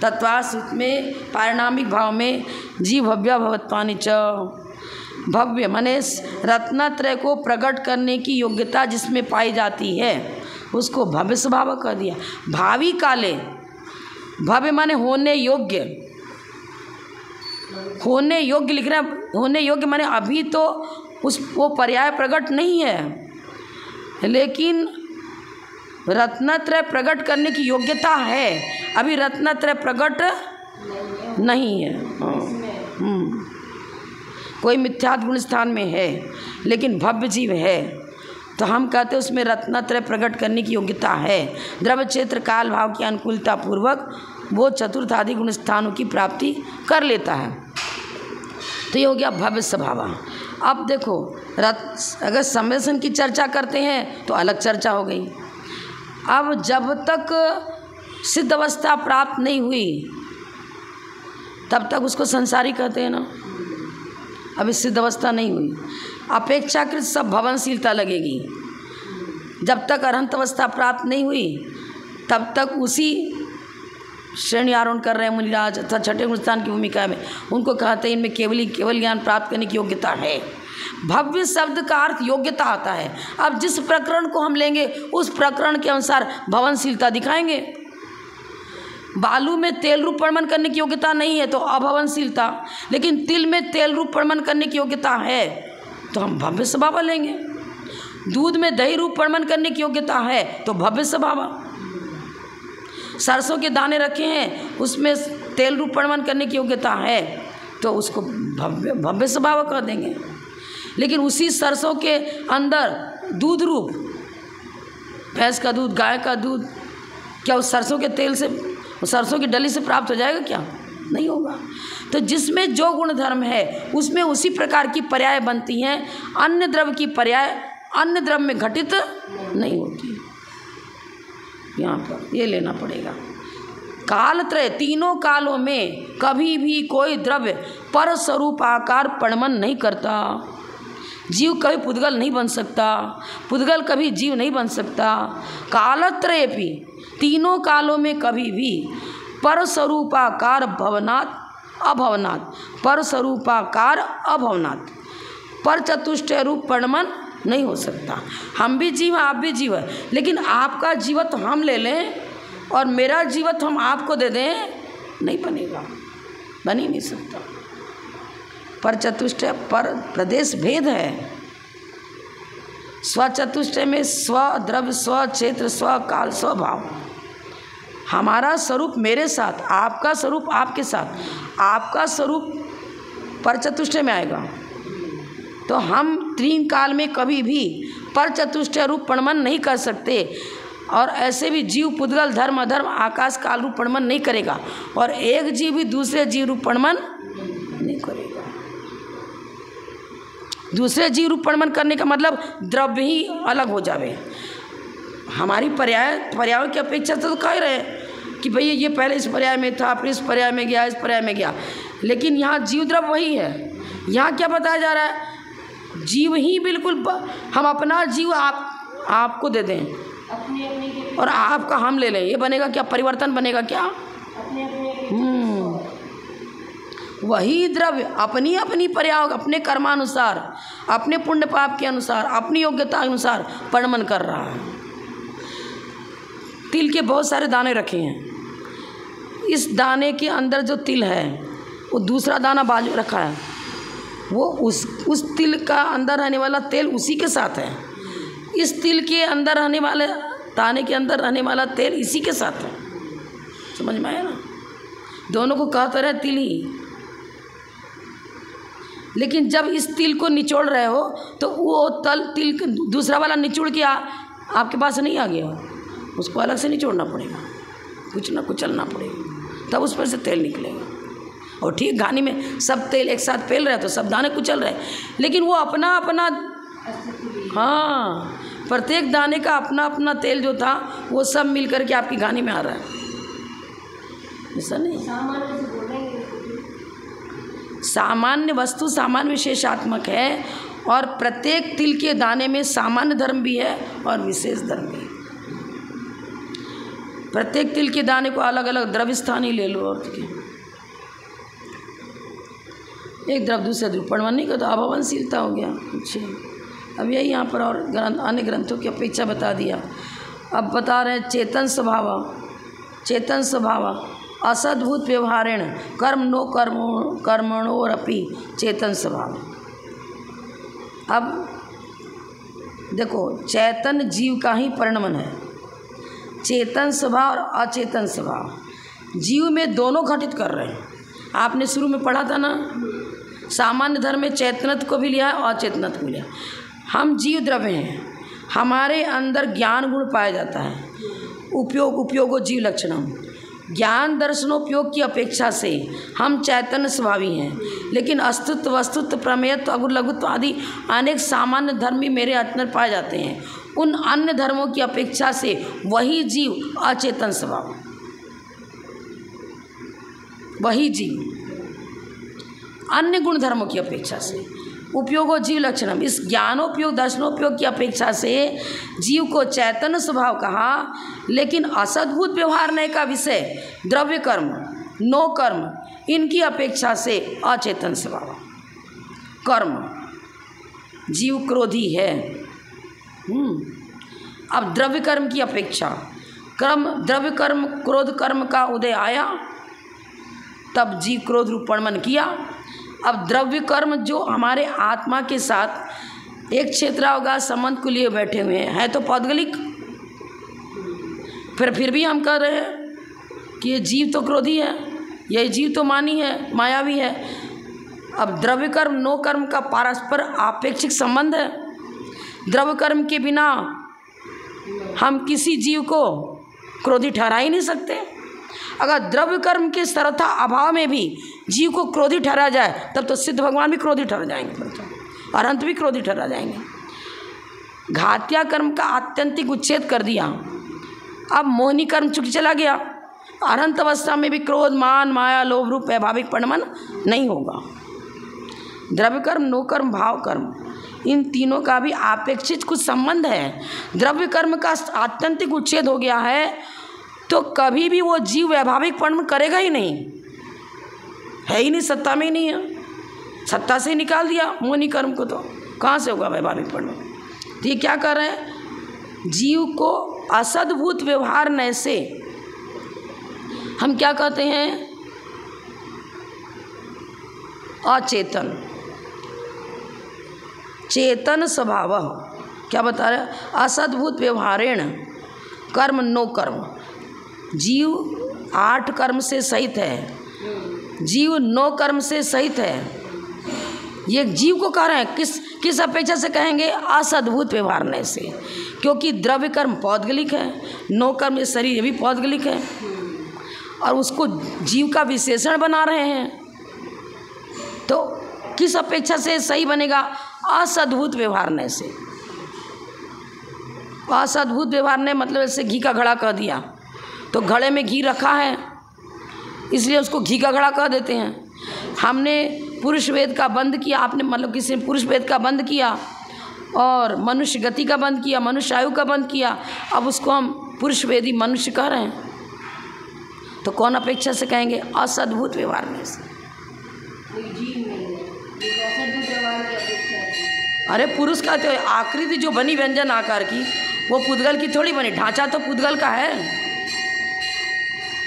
तत्वासुत में पारिणामिक भाव में जीव भव्य भवत्वानि च। भव्य माने रत्नत्रय को प्रकट करने की योग्यता जिसमें पाई जाती है उसको भव्य स्वभाव कह दिया। भावी काले, भव्य माने होने योग्य, होने योग्य लिख रहे हैं। होने योग्य माने अभी तो वो पर्याय प्रकट नहीं है, लेकिन रत्नत्रय प्रकट करने की योग्यता है। अभी रत्नत्रय प्रकट नहीं है। कोई मिथ्यात्व गुण स्थान में है लेकिन भव्य जीव है तो हम कहते हैं उसमें रत्नत्रय प्रकट करने की योग्यता है। द्रव्य क्षेत्र काल भाव की अनुकूलता पूर्वक वो चतुर्थ आदि गुण स्थानों की प्राप्ति कर लेता है। तो ये हो गया भव्य स्वभाव। अब देखो अगर सम्मेलन की चर्चा करते हैं तो अलग चर्चा हो गई। अब जब तक सिद्ध अवस्था प्राप्त नहीं हुई तब तक उसको संसारी कहते हैं ना। अभी सिद्ध अवस्था नहीं हुई, अपेक्षाकृत सब भवनशीलता लगेगी। जब तक अरहंत अवस्था प्राप्त नहीं हुई तब तक उसी श्रेणी आरोहण कर रहे हैं मुनिराज तथा छठे गुण स्थान की भूमिका में। उनको कहते हैं इनमें केवल ज्ञान प्राप्त करने की योग्यता है। भव्य शब्द का अर्थ योग्यता आता है। अब जिस प्रकरण को हम लेंगे उस प्रकरण के अनुसार भवनशीलता दिखाएंगे। बालू में तेल रूप प्रमाण करने की योग्यता नहीं है तो अभवनशीलता, लेकिन तिल में तेल रूप प्रमाण करने की योग्यता है तो हम भव्य स्वभाव लेंगे। दूध में दही रूप प्रमाण करने की योग्यता है तो भव्य स्वभाव। सरसों के दाने रखे हैं उसमें तेल रूप प्रमाण करने की योग्यता है तो उसको भव्य स्वभाव कह देंगे। लेकिन उसी सरसों के अंदर दूध रूप, भैंस का दूध, गाय का दूध, क्या उस सरसों के तेल से, सरसों की डली से प्राप्त हो जाएगा? क्या नहीं होगा। तो जिसमें जो गुण धर्म है उसमें उसी प्रकार की पर्याय बनती हैं। अन्य द्रव्य की पर्याय अन्य द्रव्य में घटित नहीं होती। यहाँ पर ये लेना पड़ेगा। कालत्रय तीनों कालों में कभी भी कोई द्रव्य पर स्वरूप आकार परिणमन नहीं करता। जीव कभी पुद्गल नहीं बन सकता, पुद्गल कभी जीव नहीं बन सकता। कालत्रय भी तीनों कालों में कभी भी पर स्वरूपाकार भवनात् अभवनात्, पर स्वरूपाकार अभवनात्, पर चतुष्टय रूप परिणमन नहीं हो सकता। हम भी जीव आप भी जीव है, लेकिन आपका जीवत्व हम ले लें और मेरा जीवत्व हम आपको दे दें, नहीं बनेगा, बन ही नहीं सकता। पर चतुष्टय पर प्रदेश भेद है। स्वचतुष्टय में स्व द्रव्य, स्व क्षेत्र, स्व काल, स्वभाव। हमारा स्वरूप मेरे साथ, आपका स्वरूप आपके साथ। आपका स्वरूप पर चतुष्टय में आएगा तो हम तीन काल में कभी भी पर चतुष्टय रूप परिणमन नहीं कर सकते। और ऐसे भी जीव पुद्गल धर्म अधर्म आकाश काल रूप परिणमन नहीं करेगा और एक जीव भी दूसरे जीव रूप परिणमन नहीं करेगा। दूसरे जीव रूप परिणमन करने का मतलब द्रव्य ही अलग हो जावे। हमारी पर्याय की अपेक्षा तो कह रहे हैं कि भैया ये पहले इस पर्याय में था, फिर इस पर्याय में गया, इस पर्याय में गया, लेकिन यहाँ जीव द्रव्य वही है। यहाँ क्या बताया जा रहा है? जीव ही बिल्कुल, हम अपना जीव आपको दे दें और आपका हम ले लें, ये बनेगा क्या? परिवर्तन बनेगा क्या? वही द्रव्य अपनी अपनी पर्याय, अपने कर्मानुसार, अपने पुण्य पाप के अनुसार, अपनी योग्यता अनुसार परिणमन कर रहा है। तिल के बहुत सारे दाने रखे हैं, इस दाने के अंदर जो तिल है वो दूसरा दाना बाजू रखा है, वो उस तिल का अंदर रहने वाला तेल उसी के साथ है। इस तिल के अंदर रहने वाले दाने के अंदर रहने वाला तेल इसी के साथ है। समझ में आया ना? दोनों को कहते रहे तिल ही, लेकिन जब इस तिल को निचोड़ रहे हो तो वो तिल दूसरा वाला निचोड़ के आपके पास नहीं आ गया, उसको अलग से निचोड़ना पड़ेगा कुछ ना कुचलना पड़ेगा, तब उस पर से तेल निकलेगा। और ठीक घानी में सब तेल एक साथ फैल रहे तो सब दाने कुचल रहे, लेकिन वो अपना अपना, हाँ, प्रत्येक दाने का अपना अपना तेल जो था वो सब मिल करके आपकी घानी में आ रहा है। ऐसा नहीं, सामान्य वस्तु सामान्य विशेषात्मक है, और प्रत्येक तिल के दाने में सामान्य धर्म भी है और विशेष धर्म भी है। प्रत्येक तिल के दाने को अलग अलग द्रव्य स्थान ही ले लो, और एक द्रव्य दूसरे द्रव्य पणवनी का तो अभवनशीलता हो गया। अच्छा, अब यही यहाँ पर और अन्य ग्रंथों की अपेक्षा बता दिया। अब बता रहे चेतन स्वभाव, चेतन स्वभाव असद्भुत व्यवहारेण कर्म नो कर्मणोरपि चेतन स्वभाव। अब देखो, चैतन जीव का ही परिणमन है। चेतन स्वभाव और अचेतन स्वभाव जीव में दोनों घटित कर रहे हैं। आपने शुरू में पढ़ा था ना, सामान्य धर्म में चैतन्यत्व को भी लिया है और अचेतनत्व को लिया। हम जीव द्रव्य हैं, हमारे अंदर ज्ञान गुण पाया जाता है। उपयोगो जीव लक्षणम, ज्ञान दर्शनोपयोग की अपेक्षा से हम चैतन्य स्वभावी हैं, लेकिन अस्तित्व वस्तुत्व प्रमेयत्व अगुण लघुत्व आदि अनेक सामान्य धर्म भी मेरे अंदर पाए जाते हैं। उन अन्य धर्मों की अपेक्षा से वही जीव अचेतन स्वभाव, वही जीव अन्य गुण धर्मों की अपेक्षा से। उपयोगो जीव लक्षणम, इस ज्ञानोपयोग दर्शनोपयोग की अपेक्षा से जीव को चैतन्य स्वभाव कहा, लेकिन असद्भुत व्यवहार नय का विषय द्रव्य कर्म नो कर्म, इनकी अपेक्षा से अचेतन स्वभाव। कर्म, जीव क्रोधी है। अब द्रव्य कर्म की अपेक्षा कर्म, द्रव्य कर्म क्रोध कर्म का उदय आया, तब जीव क्रोध रूप पणमन किया। अब द्रव्य कर्म जो हमारे आत्मा के साथ एक क्षेत्रावगाह संबंध को लिए बैठे हुए हैं, है तो पौद्गलिक, फिर भी हम कह रहे हैं कि ये जीव तो क्रोधी है, ये जीव तो मानी है, मायावी है। अब द्रव्य कर्म नो कर्म का परस्पर आपेक्षिक संबंध है। द्रव्य कर्म के बिना हम किसी जीव को क्रोधी ठहरा ही नहीं सकते। अगर द्रव्य कर्म के सर्वथा अभाव में भी जीव को क्रोधी ठहरा जाए, तब तो सिद्ध भगवान भी क्रोधी ठहरा जाएंगे, अनंत भी क्रोधी ठहरा जाएंगे। घात्या कर्म का आत्यंतिक उच्छेद कर दिया, अब मोहिनी कर्म चुक चला गया। अनंत अवस्था में भी क्रोध मान माया लोभ रूप वैभाविक परिणमन नहीं होगा। द्रव्य कर्म नो कर्म भाव कर्म, इन तीनों का भी आपेक्षित कुछ संबंध है। द्रव्य कर्म का आत्यंतिक उच्छेद हो गया है तो कभी भी वो जीव वैभाविक परिणमन करेगा ही नहीं, है ही नहीं, सत्ता में ही नहीं है। सत्ता से ही निकाल दिया मोहिनी कर्म को, तो कहाँ से होगा वैभाविक परिणमन। तो ये क्या कर रहे हैं, जीव को असद्भुत व्यवहार नय से हम क्या कहते हैं, अचेतन। चेतन स्वभाव क्या बता रहे, असद्भुत व्यवहारेण कर्म नो कर्म, जीव 8 कर्म से सहित है, जीव 9 कर्म से सहित है। ये जीव को कह रहे हैं, किस अपेक्षा से कहेंगे, असद्भुत व्यवहार नय से, क्योंकि द्रव्य कर्म पौद्गलिक है, 9 कर्म ये शरीर ये भी पौद्गलिक है, और उसको जीव का विशेषण बना रहे हैं। तो किस अपेक्षा से सही बनेगा, असद्भुत व्यवहार नय से। असद्भुत व्यवहार नय मतलब ऐसे घी का घड़ा कह दिया, तो घड़े में घी रखा है इसलिए उसको घी का घड़ा कह देते हैं। हमने पुरुष वेद का बंद किया, आपने मतलब किसी ने पुरुष वेद का बंद किया और मनुष्य गति का बंद किया, मनुष्य आयु का बंद किया, अब उसको हम पुरुष वेदी मनुष्य कह रहे हैं। तो कौन अपेक्षा से कहेंगे, असद्भुत व्यवहार में से। अरे पुरुष का तो आकृति जो बनी व्यंजन आकार की, वो पुद्गल की थोड़ी बनी, ढांचा तो पुद्गल का है।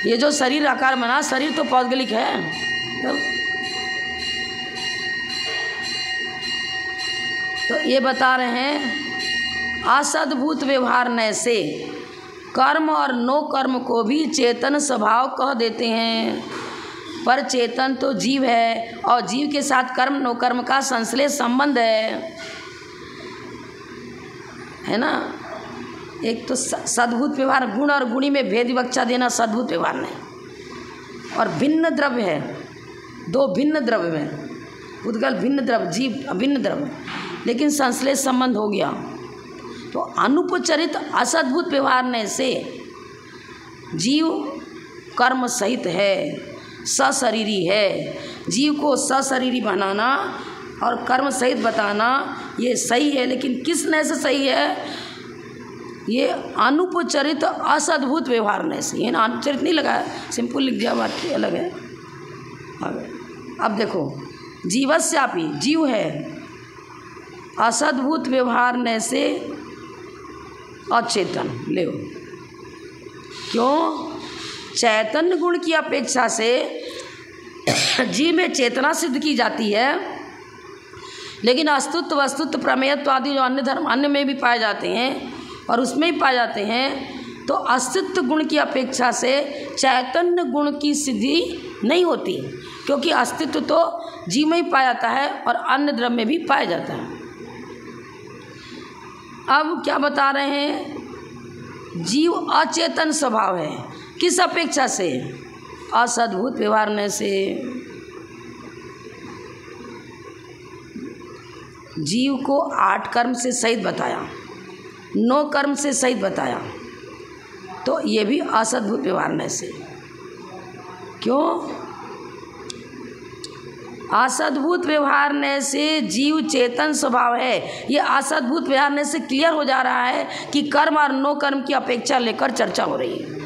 ये जो शरीर आकार बना, शरीर तो पौद्गलिक है। तो ये बता रहे हैं, असद्भुत व्यवहार नय से कर्म और नो कर्म को भी चेतन स्वभाव कह देते हैं। पर चेतन तो जीव है, और जीव के साथ कर्म नो कर्म का संश्लेष संबंध है ना। एक तो सद्भूत व्यवहार, गुण और गुणी में भेद विवक्षा देना सद्भूत व्यवहार ने। और भिन्न द्रव्य है, दो भिन्न द्रव्य में, उद्गल भिन्न द्रव्य, जीव अभिन्न द्रव्य, लेकिन संश्लेष संबंध हो गया। तो अनुपचरित असद्भुत व्यवहार ने से जीव कर्म सहित है, सशरीरी है। जीव को सशरीरी बनाना और कर्म सहित बताना ये सही है, लेकिन किस नए से सही है? ये अनुपचरित असद्भुत व्यवहार ने से। ये अनुपचरित नहीं लगा है, सिंपल लिख दिया, वाक्य अलग है। अब देखो, जीवस्यापि जीव है, असद्भुत व्यवहार ने से अचेतन ले। क्यों? चैतन्य गुण की अपेक्षा से जीव में चेतना सिद्ध की जाती है, लेकिन अस्तित्व वस्तुत्व प्रमेयत्व आदि जो अन्य धर्म अन्य में भी पाए जाते हैं और उसमें ही पाए जाते हैं, तो अस्तित्व गुण की अपेक्षा से चैतन्य गुण की सिद्धि नहीं होती, क्योंकि अस्तित्व तो जीव में ही पाया जाता है और अन्य द्रव्य में भी पाया जाता है। अब क्या बता रहे हैं? जीव अचेतन स्वभाव है, किस अपेक्षा से? असद्भुत व्यवहार ने से। जीव को 8 कर्म से सहित बताया, 9 कर्म से सहित बताया, तो ये भी असद्भुत व्यवहार ने से। क्यों? असद्भुत व्यवहार ने से जीव चेतन स्वभाव है। ये असद्भुत व्यवहार ने से क्लियर हो जा रहा है कि कर्म और 9 कर्म की अपेक्षा लेकर चर्चा हो रही है।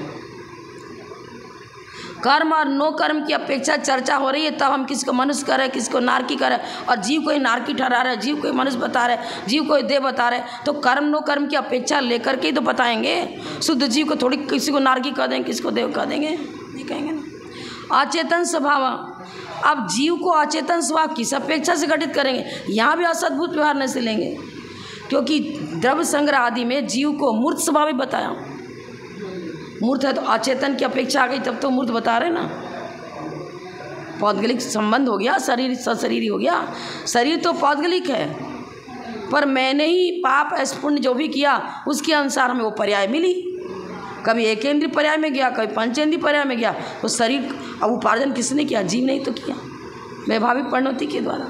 कर्म और 9 कर्म की अपेक्षा चर्चा हो रही है, तब हम किसको मनुष्य कर रहे हैं, किसको नारकी कर रहे हैं, और जीव को ही नारकी ठहरा रहे हैं, जीव को ही मनुष्य बता रहे हैं, जीव को ही देव बता रहे हैं। तो कर्म 9 कर्म की अपेक्षा लेकर के ही तो बताएंगे। शुद्ध जीव को थोड़ी किसी को नारकी कह देंगे, किसको देव कह देंगे, ये कहेंगे ना। अचेतन स्वभाव, अब जीव को अचेतन स्वभाव किस अपेक्षा से गठित करेंगे? यहाँ भी असद्भुत व्यवहार नहीं से लेंगे, क्योंकि द्रव्य संग्रह आदि में जीव को मूर्त स्वभाव ही बताया। मूर्त है तो अचेतन की अपेक्षा आ गई, तब तो मूर्त बता रहे ना। पौद्गलिक संबंध हो गया, शरीर सशरीरी हो गया। शरीर तो पौद्गलिक है, पर मैंने ही पाप पुण्य जो भी किया उसके अनुसार हमें वो पर्याय मिली। कभी एकेंद्रीय पर्याय में गया, कभी पंचेंद्रीय पर्याय में गया। तो शरीर अब उपार्जन किसने किया? जीव ने ही तो किया, वैभाविक परिणति के द्वारा।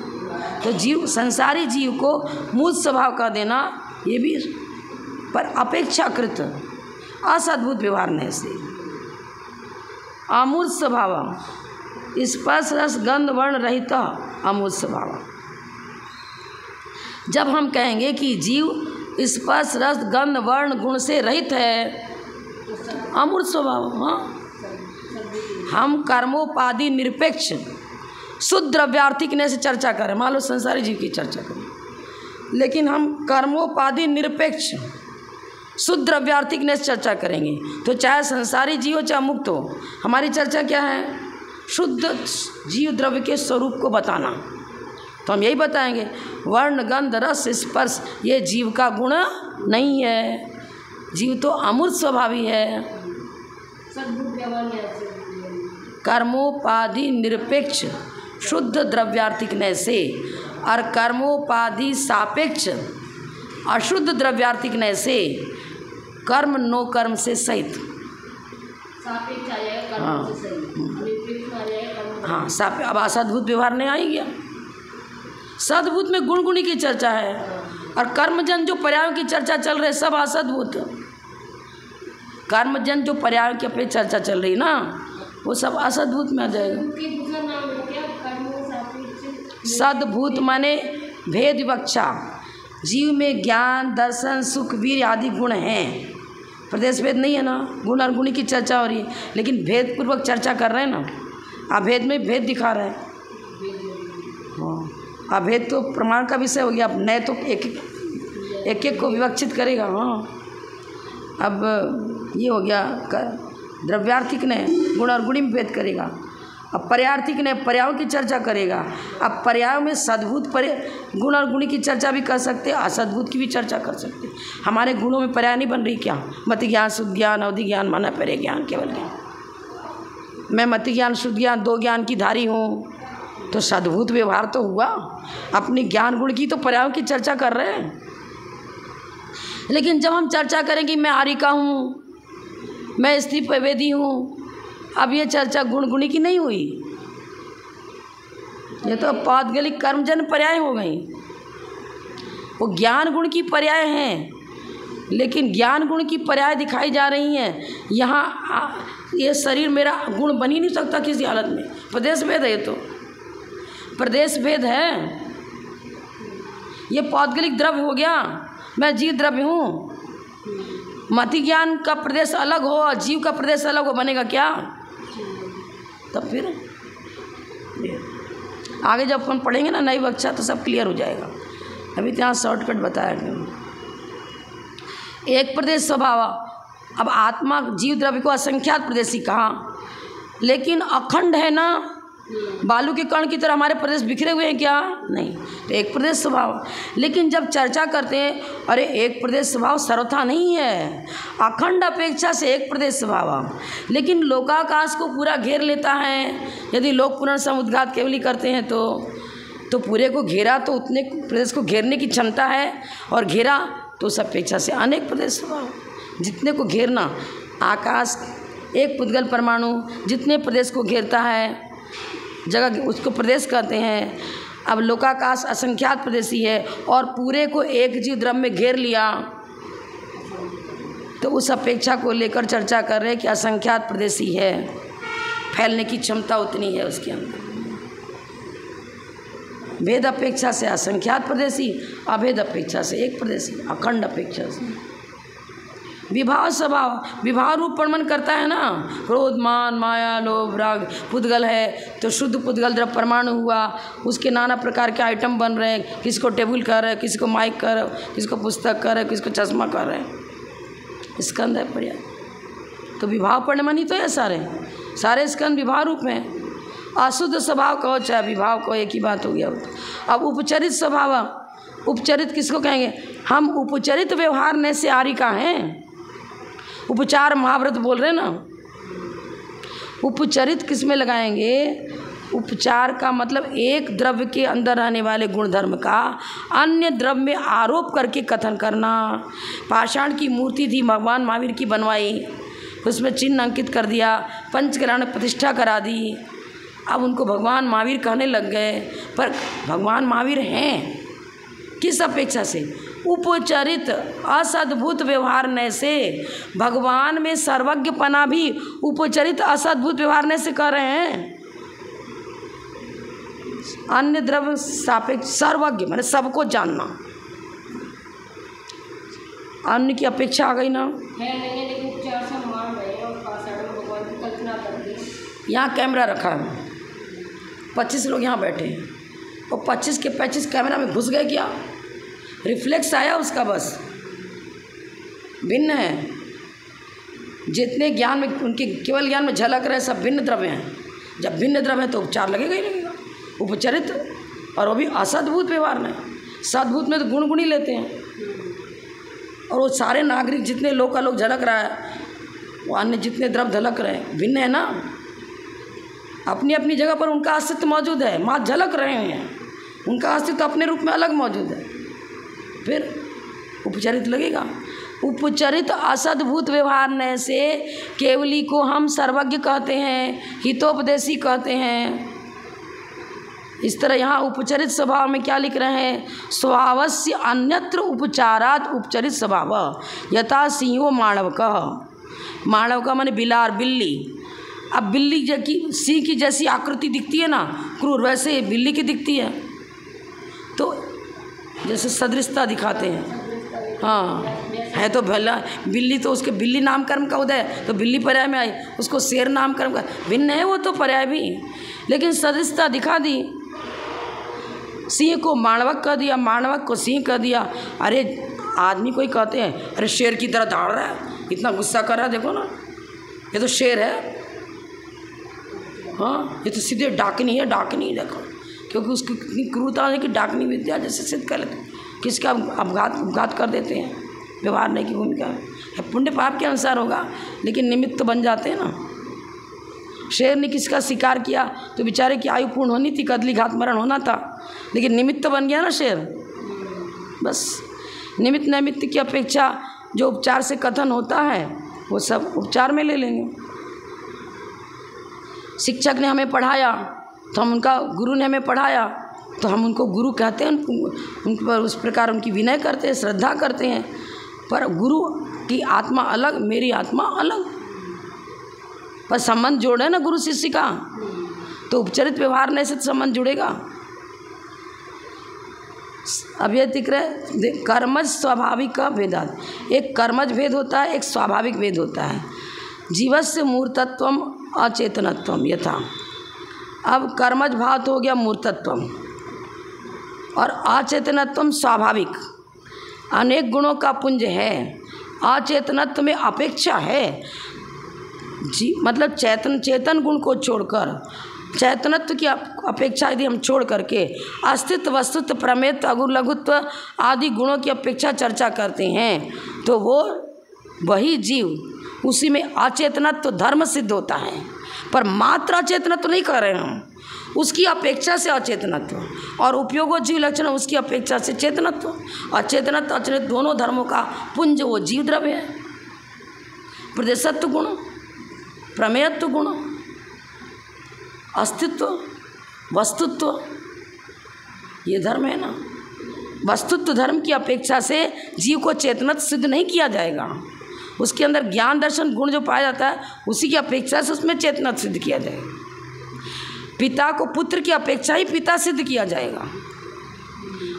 तो जीव, संसारी जीव को मूल स्वभाव का देना ये भी, पर अपेक्षाकृत असद्भुत व्यवहार ने से। अमूर्त स्वभाव, स्पर्श रस गंध वर्ण रहित अमूर्त स्वभाव। जब हम कहेंगे कि जीव स्पर्श रस गंध वर्ण गुण से रहित है, अमूर्त स्वभाव। हाँ, हम कर्मोपाधि निरपेक्ष शुद्ध द्रव्यार्थिक ने से चर्चा करें, मान लो संसारी जीव की चर्चा करें, लेकिन हम कर्मोपाधि निरपेक्ष शुद्ध द्रव्यार्थिक ने से चर्चा करेंगे, तो चाहे संसारी जीव हो चाहे मुक्त हो, हमारी चर्चा क्या है? शुद्ध जीव द्रव्य के स्वरूप को बताना। तो हम यही बताएंगे, वर्ण गंध रस स्पर्श ये जीव का गुण नहीं है, जीव तो अमूर्त स्वभावी है। कर्मोपाधि निरपेक्ष शुद्ध द्रव्यार्थिक ने से, और कर्मोपाधि सापेक्ष अशुद्ध द्रव्यार्थिक ने से, कर्म 9 कर्म से सहित। हाँ, सापेक्ष। अब असद्भुत व्यवहार नहीं आई गया। सद्भुत में गुण गुणी की चर्चा है, और कर्मजन जो पर्यायों की चर्चा चल रही है सब असद्भुत। कर्मजन जो पर्यायों की अपनी चर्चा चल रही ना, वो सब असद्भुत में आ जाएगा। सद्भूत माने भेद विवक्षा। जीव में ज्ञान दर्शन सुख वीर आदि गुण हैं, प्रदेश भेद नहीं है ना, गुण और गुणी की चर्चा हो रही है, लेकिन भेद पूर्वक चर्चा कर रहे हैं ना। अभेद में भेद दिखा रहे हैं। हाँ, अभेद तो प्रमाण का विषय हो गया, अब नए तो एक एक को विवक्षित करेगा। हाँ, अब ये हो गया, द्रव्यार्थिक ने गुण और गुणी में भेद करेगा। अब पर्यार्थिक ने पर्यायों की चर्चा करेगा। अब पर्यायों में सद्भूत गुण और गुणी की चर्चा भी कर सकते हैं, असद्भूत की भी चर्चा कर सकते हैं। हमारे गुणों में पर्याय नहीं बन रही क्या? मति ज्ञान शुद्ध ज्ञान अवधि ज्ञान माना पर्याय ज्ञान केवल ज्ञान। मैं मति ज्ञान शुद्ध ज्ञान 2 ज्ञान की धारी हूँ, तो सद्भूत व्यवहार तो हुआ। अपनी ज्ञान गुण की तो पर्यायों की चर्चा कर रहे हैं। लेकिन जब हम चर्चा करेंगे मैं आरिका हूँ, मैं स्त्री प्रवेदी हूँ, अब ये चर्चा गुणगुणी की नहीं हुई, ये तो पौद्गलिक कर्मजन पर्याय हो गई। वो ज्ञान गुण की पर्याय हैं, लेकिन ज्ञान गुण की पर्याय दिखाई जा रही हैं। यहाँ ये शरीर मेरा गुण बन ही नहीं सकता किसी हालत में। प्रदेश भेद है, ये तो प्रदेश भेद है। ये पौद्गलिक द्रव्य हो गया, मैं जीव द्रव्य हूँ। मति ज्ञान का प्रदेश अलग हो और जीव का प्रदेश अलग हो, बनेगा क्या? तब फिर आगे जब अपन पढ़ेंगे ना नई कक्षा तो सब क्लियर हो जाएगा। अभी तो यहाँ शॉर्टकट बताया गया। एक प्रदेश स्वभाव। अब आत्मा जीव द्रव्य को असंख्यात प्रदेशी कहा, लेकिन अखंड है ना, बालू के कण की तरह हमारे प्रदेश बिखरे हुए हैं क्या? नहीं, तो एक प्रदेश स्वभाव। लेकिन जब चर्चा करते हैं, अरे एक प्रदेश स्वभाव सर्वथा नहीं है, अखंड अपेक्षा से एक प्रदेश स्वभाव, लेकिन लोकाकाश को पूरा घेर लेता है। यदि लोक पुनर्समुद्घात केवली करते हैं तो पूरे को घेरा तो उतने प्रदेश को घेरने की क्षमता है, और घेरा तो उस अपेक्षा से अनेक प्रदेश स्वभाव। जितने को घेरना, आकाश एक पुद्गल परमाणु जितने प्रदेश को घेरता है जगह उसको प्रदेश कहते हैं। अब लोकाकाश असंख्यात प्रदेशी है और पूरे को एक जीव द्रव्य में घेर लिया, तो उस अपेक्षा को लेकर चर्चा कर रहे हैं कि असंख्यात प्रदेशी है, फैलने की क्षमता उतनी है उसके अंदर। भेद अपेक्षा से असंख्यात प्रदेशी, अभेद अपेक्षा से एक प्रदेशी, अखंड अपेक्षा से। विभाव स्वभाव, विभाव रूप प्रमाण करता है ना, क्रोध मान माया लोभ राग पुद्गल है तो शुद्ध पुद्गल द्रव्य परमाणु हुआ, उसके नाना प्रकार के आइटम बन रहे हैं, किसी को टेबल कर रहे हैं, किसी को माइक कर रहे हैं, किसी को पुस्तक कर रहे हैं, किसी को चश्मा कर रहे हैं। स्कंद है पर्याय, तो विभाव परिमाणी तो है, सारे स्कंद विभाव रूप हैं। अशुद्ध स्वभाव कहो चाहे विभाव कहो, एक ही बात हो गया। अब उपचरित स्वभाव, उपचरित किसको कहेंगे? हम उपचरित व्यवहार ने से आरिका हैं। उपचार महाव्रत बोल रहे ना, उपचरित किस में लगाएंगे? उपचार का मतलब एक द्रव्य के अंदर रहने वाले गुण धर्म का अन्य द्रव्य में आरोप करके कथन करना। पाषाण की मूर्ति थी, भगवान महावीर की बनवाई, उसमें चिन्ह अंकित कर दिया, पंचकरण प्रतिष्ठा करा दी, अब उनको भगवान महावीर कहने लग गए। पर भगवान महावीर हैं किस अपेक्षा से? उपचरित असद्भुत व्यवहार ने से। भगवान में सर्वज्ञपना भी उपचरित असद्भुत व्यवहार ने से कर रहे हैं। अन्य द्रव्य सापेक्ष सर्वज्ञ माने सबको जानना, अन्य की अपेक्षा आ गई ना है नहीं है, लेकिन उपचार से मान रहे हैं और पाषाण में भगवान की कल्पना कर दी। यहाँ कैमरा रखा है, 25 लोग यहाँ बैठे हैं और 25 के 25 कैमरा में घुस गए क्या? रिफ्लेक्स आया उसका, बस भिन्न है। जितने ज्ञान में उनके केवल ज्ञान में झलक रहे सब भिन्न द्रव्य हैं। जब भिन्न द्रव्य है तो उपचार लगेगा ही लगेगा। उपचरित और वो भी असद्भुत व्यवहार में, सद्भुत में तो गुण गुण ही लेते हैं। और वो सारे नागरिक जितने लोग का लोग झलक रहा है, वो अन्य जितने द्रव्य झलक रहे हैं भिन्न है ना, अपनी अपनी जगह पर उनका अस्तित्व मौजूद है, माँ झलक रहे हैं, उनका अस्तित्व अपने रूप में अलग मौजूद है। फिर उपचरित लगेगा। उपचरित असद्भुत व्यवहार ने से केवली को हम सर्वज्ञ कहते हैं, हितोपदेशी कहते हैं। इस तरह यहाँ उपचरित स्वभाव में क्या लिख रहे हैं? स्वभावस्य अन्यत्र उपचारात उपचरित स्वभाव यथा सिंहो माणवकः। माणवकः माने बिलार, बिल्ली। अब बिल्ली की सिंह की जैसी आकृति दिखती है ना क्रूर, वैसे बिल्ली की दिखती है, तो जैसे सदृशता दिखाते हैं। हाँ है तो भला बिल्ली, तो उसके बिल्ली नामकरण का उदय तो बिल्ली पर्याय में आई, उसको शेर नामकरण का भिन्न है वो तो पर्याय भी, लेकिन सदृशता दिखा दी। सिंह को माणवक कह दिया, माणवक को सिंह कह दिया। अरे आदमी कोई कहते हैं अरे शेर की तरह दौड़ रहा है, इतना गुस्सा कर रहा है, देखो ना ये तो शेर है। हाँ ये तो सीधे डाकनी है, डाकनी देखो, क्योंकि उसकी इतनी क्रूरता है कि डाकनी विद्या जैसे सिद्ध कर लेते, किसका अपघात कर देते हैं। व्यवहार नहीं की भूमिका है, पुण्य पाप के अनुसार होगा, लेकिन निमित्त तो बन जाते हैं ना। शेर ने किसका शिकार किया तो बेचारे की आयु पूर्ण होनी थी, कदली घात मरण होना था, लेकिन निमित्त तो बन गया ना शेर, बस। निमित्त नैमित्त की अपेक्षा जो उपचार से कथन होता है वो सब उपचार में ले लेंगे। शिक्षक ने हमें पढ़ाया तो हम उनका, गुरु ने हमें पढ़ाया तो हम उनको गुरु कहते हैं, उन पर उस प्रकार उनकी विनय करते हैं, श्रद्धा करते हैं। पर गुरु की आत्मा अलग, मेरी आत्मा अलग, पर संबंध जोड़े ना गुरु शिष्य का, तो उपचरित व्यवहार ने से संबंध जुड़ेगा। अब ये दिख रहा है कर्मज स्वाभाविक का भेदात, एक कर्मज भेद होता है, एक स्वाभाविक भेद होता है। जीवस्य मूर्तत्वम अचेतनत्वम यथा। अब कर्मज भाव तो हो गया मूर्तत्वम और अचेतनत्वम स्वाभाविक। अनेक गुणों का पुंज है, अचेतनत्व में अपेक्षा है। मतलब चेतन गुण को छोड़कर, चैतनत्व की अपेक्षा यदि हम छोड़ करके अस्तित्व, वस्तुत्व, प्रमेयत्व, अगुण, लघुत्व आदि गुणों की अपेक्षा चर्चा करते हैं तो वो वही जीव, उसी में अचेतनत्व धर्म सिद्ध होता है। पर मात्र अचेतनत्व नहीं कर रहे हम, उसकी अपेक्षा से अचेतनत्व, और उपयोगो जीव लक्षण उसकी अपेक्षा से चेतनत्व। अचेतनत्व अचेतन दोनों धर्मों का पुंज वो जीव द्रव्य है। प्रदेशत्व गुण, प्रमेयत्व गुण, अस्तित्व, वस्तुत्व, ये धर्म है ना। वस्तुत्व धर्म की अपेक्षा से जीव को चेतनत्व सिद्ध नहीं किया जाएगा। उसके अंदर ज्ञान दर्शन गुण जो पाया जाता है उसी की अपेक्षा से उसमें चेतनत्व सिद्ध किया जाएगा। पिता को पुत्र की अपेक्षा ही पिता सिद्ध किया जाएगा,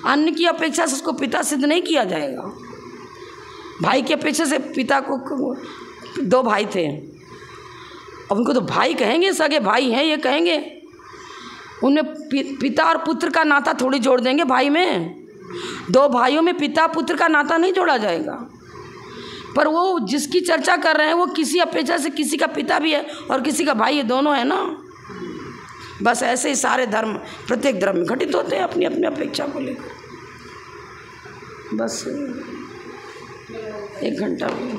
अन्य की अपेक्षा से उसको पिता सिद्ध नहीं किया जाएगा। भाई की अपेक्षा से पिता को, दो भाई थे, अब उनको तो भाई कहेंगे, सगे भाई हैं ये कहेंगे, उनमें पिता और पुत्र का नाता थोड़ी जोड़ देंगे भाई में। दो भाइयों में पिता पुत्र का नाता नहीं जोड़ा जाएगा। पर वो जिसकी चर्चा कर रहे हैं वो किसी अपेक्षा से किसी का पिता भी है और किसी का भाई है, दोनों है ना। बस ऐसे ही सारे धर्म प्रत्येक धर्म में घटित होते हैं अपनी अपनी अपेक्षा को लेकर। बस 1 घंटा भी